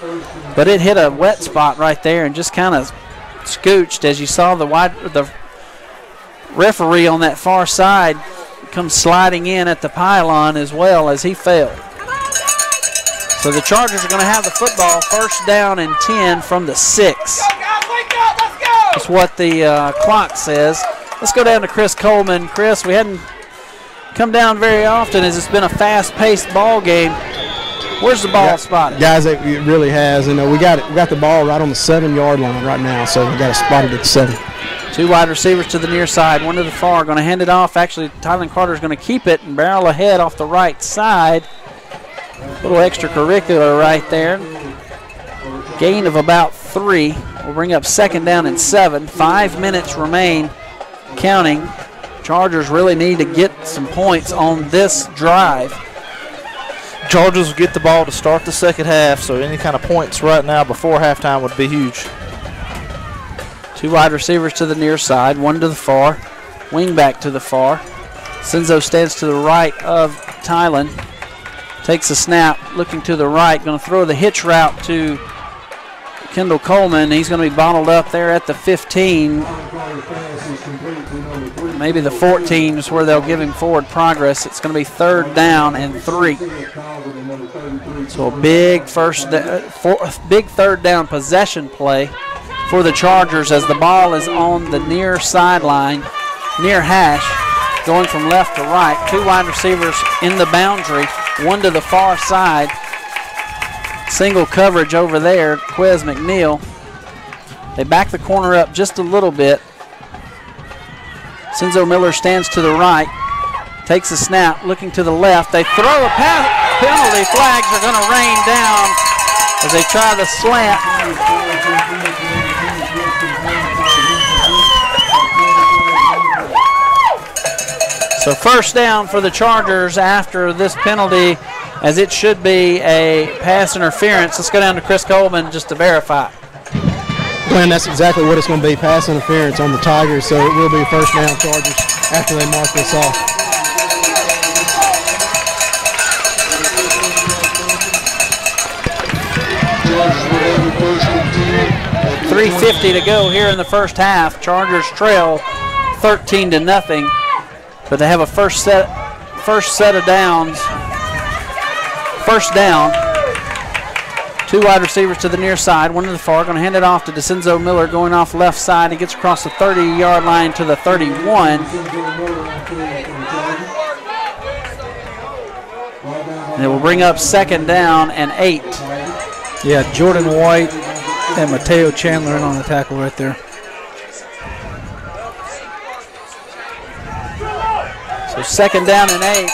but it hit a wet spot right there and just kind of scooched. As you saw, the referee on that far side come sliding in at the pylon as well as he fell. So the Chargers are going to have the football, first down and 10 from the 6. That's what the clock says. Let's go down to Chris Coleman. Chris, we hadn't come down very often as it's been a fast-paced ball game. Where's the ball spotted? Guys, it really has. We got the ball right on the 7-yard line right now, so we got it spotted at the 7. 2 wide receivers to the near side, 1 to the far. Going to hand it off. Actually, Tylen Carter's going to keep it and barrel ahead off the right side. A little extracurricular right there. Gain of about 3. We'll bring up second down and 7. 5 minutes remain, counting. Chargers really need to get some points on this drive. Chargers will get the ball to start the second half, so any kind of points right now before halftime would be huge. 2 wide receivers to the near side, 1 to the far, wing back to the far. Senzo stands to the right of Tylen. Takes a snap, looking to the right, going to throw the hitch route to Kendall Coleman. He's going to be bottled up there at the 15. Maybe the 14 is where they'll give him forward progress. It's going to be 3rd down and 3. So a big big 3rd down possession play for the Chargers as the ball is on the near sideline, near hash, going from left to right. 2 wide receivers in the boundary, 1 to the far side. Single coverage over there, Quez McNeil. They back the corner up just a little bit. Senzo Miller stands to the right, takes a snap, looking to the left. They throw a pass. Penalty flags are going to rain down as they try the slant. So first down for the Chargers after this penalty, as it should be a pass interference. Let's go down to Chris Coleman just to verify. Glenn, that's exactly what it's going to be, pass interference on the Tigers, so it will be first down Chargers after they mark this off. .350 to go here in the first half. Chargers trail 13-0, but they have a first set of downs. First down. 2 wide receivers to the near side, 1 to the far. Going to hand it off to DeCenzo Miller going off left side. He gets across the 30-yard line to the 31. And it will bring up second down and 8. Yeah, Jordan White and Mateo Chandler in on the tackle right there. So second down and 8.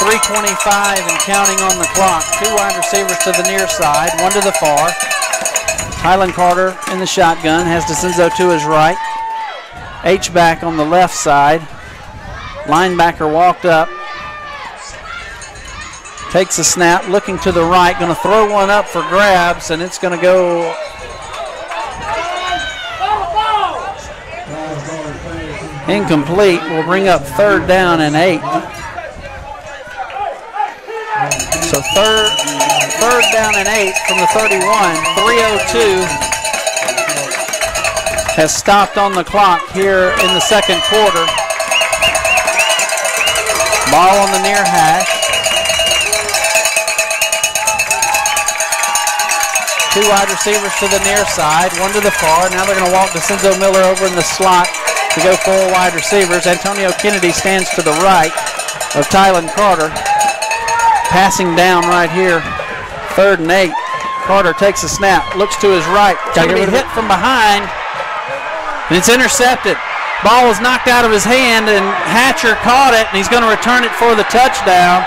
3:25 and counting on the clock. 2 wide receivers to the near side, 1 to the far. Tylen Carter in the shotgun, has DeCenzo to his right. H-back on the left side. Linebacker walked up. Takes a snap, looking to the right, going to throw one up for grabs, and it's going to go incomplete. We'll bring up 3rd down and 8. So third down and 8 from the 31. 3:02 has stopped on the clock here in the second quarter. Ball on the near hash. 2 wide receivers to the near side, 1 to the far. Now they're going to walk DeCenzo Miller over in the slot to go 4 wide receivers. Antonio Kennedy stands to the right of Tylen Carter. Passing down right here, 3rd and 8. Carter takes a snap, looks to his right. Going to be hit from behind, and it's intercepted. Ball was knocked out of his hand, and Hatcher caught it, and he's going to return it for the touchdown.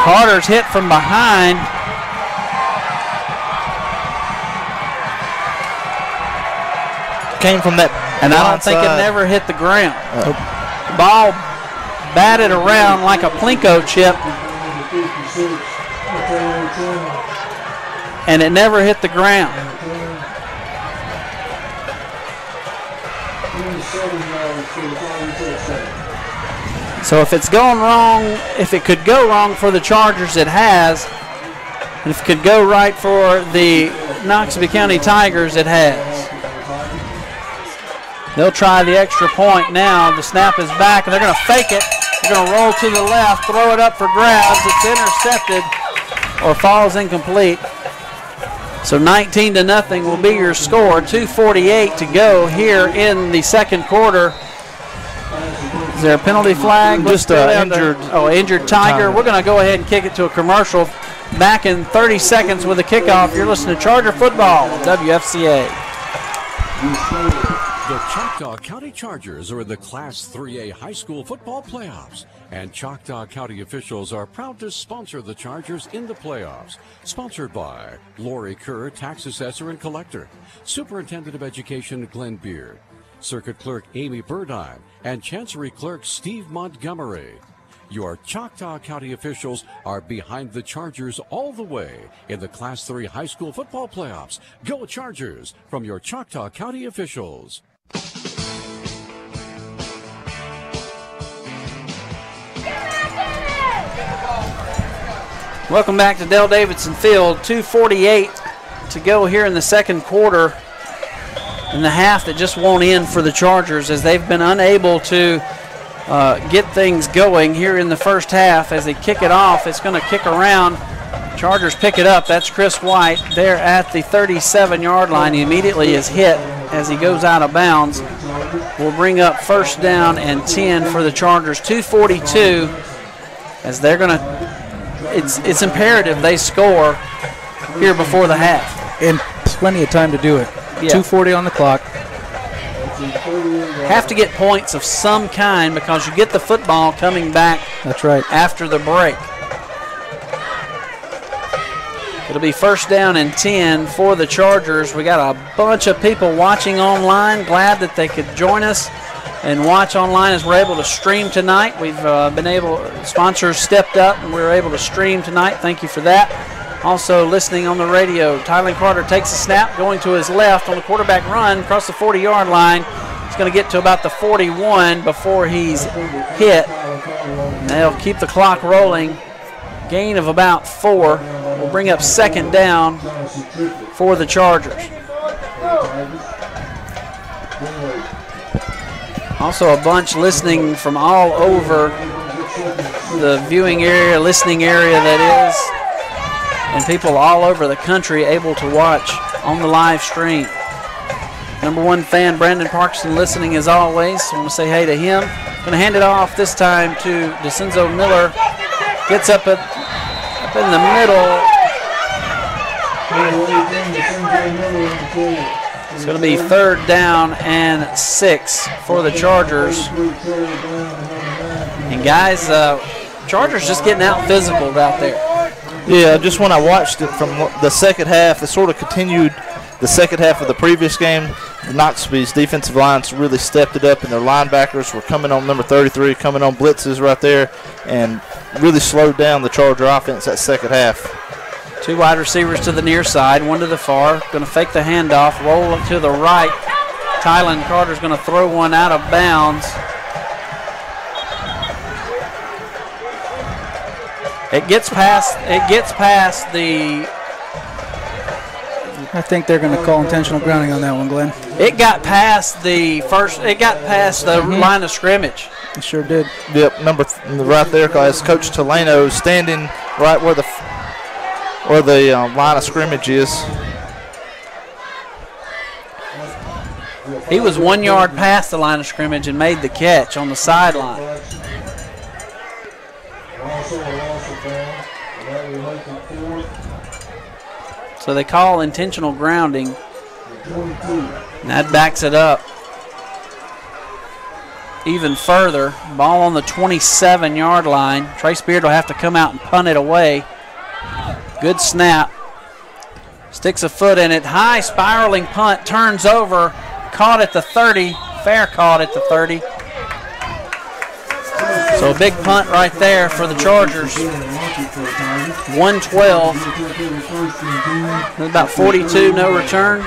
Carter's hit from behind. Came from that. And I don't think it never hit the ground. Ball batted around like a Plinko chip. And it never hit the ground. So if it's going wrong, if it could go wrong for the Chargers, it has. And if it could go right for the Noxubee County Tigers, it has. They'll try the extra point now. The snap is back, and they're going to fake it. They're going to roll to the left, throw it up for grabs. It's intercepted or falls incomplete. So 19-0 will be your score. 2:48 to go here in the second quarter. Is there a penalty flag? Just injured. Injured Tiger. We're going to go ahead and kick it to a commercial. Back in 30 seconds with a kickoff. You're listening to Charger Football, WFCA. The Choctaw County Chargers are in the Class 3A high school football playoffs, and Choctaw County officials are proud to sponsor the Chargers in the playoffs. Sponsored by Lori Kerr, Tax Assessor and Collector, Superintendent of Education Glenn Beard, Circuit Clerk Amy Burdine, and Chancery Clerk Steve Montgomery. Your Choctaw County officials are behind the Chargers all the way in the Class 3 high school football playoffs. Go Chargers from your Choctaw County officials. Welcome back to Dale Davidson Field. 2:48 to go here in the second quarter. In the half that just won't end for the Chargers as they've been unable to get things going here in the first half. As they kick it off, it's going to kick around. Chargers pick it up. That's Chris White there at the 37-yard line. He immediately is hit as he goes out of bounds. We'll bring up first down and 10 for the Chargers. 2:42 as they're going to it's imperative they score here before the half. And plenty of time to do it. Yeah. 2:40 on the clock. Have to get points of some kind because you get the football coming back. That's right. After the break. It'll be first down and 10 for the Chargers. We got a bunch of people watching online. Glad that they could join us and watch online as we're able to stream tonight. We've been able, sponsors stepped up and we were able to stream tonight. Thank you for that. Also listening on the radio, Tylen Carter takes a snap, going to his left on the quarterback run across the 40-yard line. He's going to get to about the 41 before he's hit. And they'll keep the clock rolling. Gain of about 4. We'll bring up second down for the Chargers. Also a bunch listening from all over the viewing area, listening area that is, and people all over the country able to watch on the live stream. Number 1 fan, Brandon Parkinson, listening as always. I want to say hey to him. Going to hand it off this time to DeCenzo Miller. Gets up in the middle. It's going to be third down and 6 for the Chargers. And guys, Chargers just getting out physical out there. Yeah, just when I watched it from the second half, it sort of continued the second half of the previous game. The Noxubee's defensive lines really stepped it up, and their linebackers were coming on number 33, coming on blitzes right there, and really slowed down the Charger offense that second half. 2 wide receivers to the near side, 1 to the far. Going to fake the handoff, roll it to the right. Tylen Carter's going to throw one out of bounds. It gets past the. I think they're going to call intentional grounding on that one, Glenn. It got past the first. It got past the line of scrimmage. It sure did. Yep, right there, guys. Coach Teleno standing right where the line of scrimmage is. He was 1 yard past the line of scrimmage and made the catch on the sideline. So they call intentional grounding. And that backs it up even further. Ball on the 27-yard line. Trace Beard will have to come out and punt it away. Good snap. Sticks a foot in it. High spiraling punt. Turns over. Caught at the 30. Fair caught at the 30. So a big punt right there for the Chargers. 112. About 42, no return.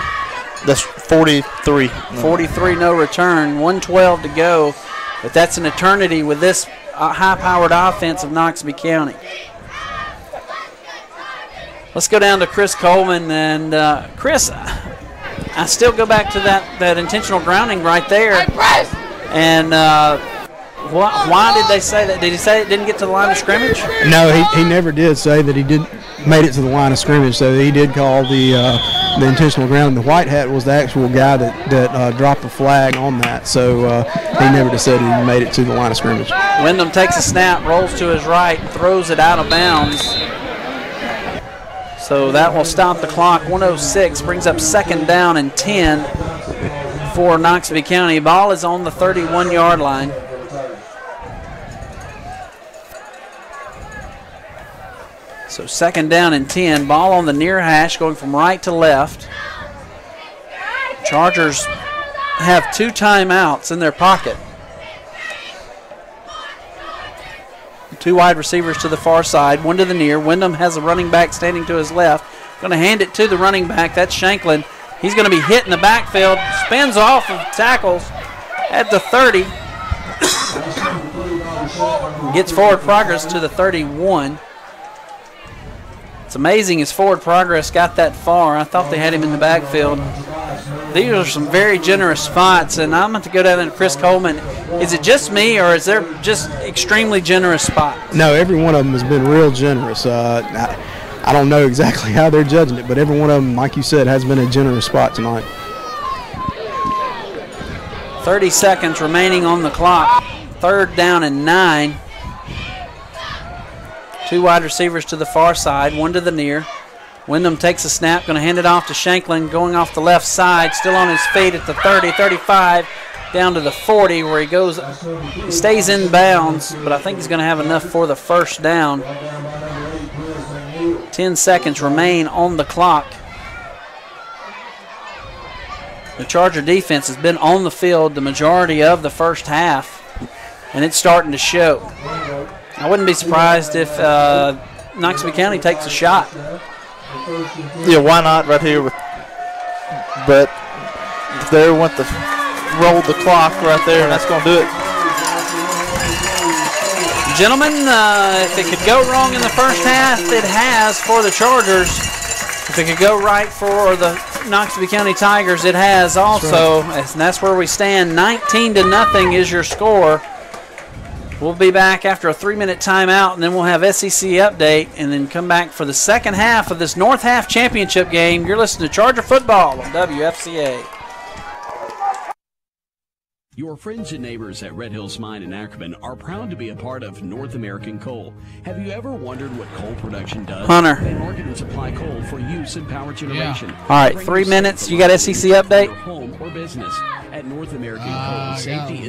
That's 43. 43 no return, 1:12 to go. But that's an eternity with this high-powered offense of Noxubee County. Let's go down to Chris Coleman. And Chris, I still go back to that intentional grounding right there. And why did they say that? Did he say it didn't get to the line of scrimmage? No, he never did say that he made it to the line of scrimmage. So he did call the intentional grounding. The white hat was the actual guy that dropped the flag on that. So he never decided he made it to the line of scrimmage. Wyndham takes a snap, rolls to his right, throws it out of bounds. So that will stop the clock. 1:06 brings up 2nd down and 10 for Noxubee County. Ball is on the 31-yard line. So 2nd down and 10. Ball on the near hash, going from right to left. Chargers have 2 timeouts in their pocket. 2 wide receivers to the far side, 1 to the near. Wyndham has a running back standing to his left. Going to hand it to the running back. That's Shanklin. He's going to be hit in the backfield. Spins off of tackles at the 30. Gets forward progress to the 31. It's amazing his forward progress got that far. I thought they had him in the backfield. These are some very generous spots, and I'm going to go down to Chris Coleman. Is it just me, or is there just extremely generous spots? No, every one of them has been real generous. I don't know exactly how they're judging it, but every one of them, like you said, has been a generous spot tonight. 30 seconds remaining on the clock. 3rd down and 9. 2 wide receivers to the far side, 1 to the near. Wyndham takes a snap, going to hand it off to Shanklin, going off the left side, still on his feet at the 30, 35, down to the 40 where he goes. He stays in bounds, but I think he's going to have enough for the 1st down. 10 seconds remain on the clock. The Charger defense has been on the field the majority of the first half, and it's starting to show. I wouldn't be surprised if Noxubee County takes a shot. Yeah, why not right here? But if they want to roll the clock right there, and that's going to do it. Gentlemen, if it could go wrong in the first half, it has for the Chargers. If it could go right for the Noxubee County Tigers, it has also. And that's where we stand. 19-0 is your score. We'll be back after a 3-minute timeout, and then we'll have SEC update, and then come back for the second half of this North Half Championship game. You're listening to Charger Football on WFCA. Your friends and neighbors at Red Hills Mine in Ackerman are proud to be a part of North American Coal. Have you ever wondered what coal production does? Hunter. They market and supply coal for use in power generation. Yeah. All right, 3 minutes. You got SEC update? Home or business. At North American Coal, safety is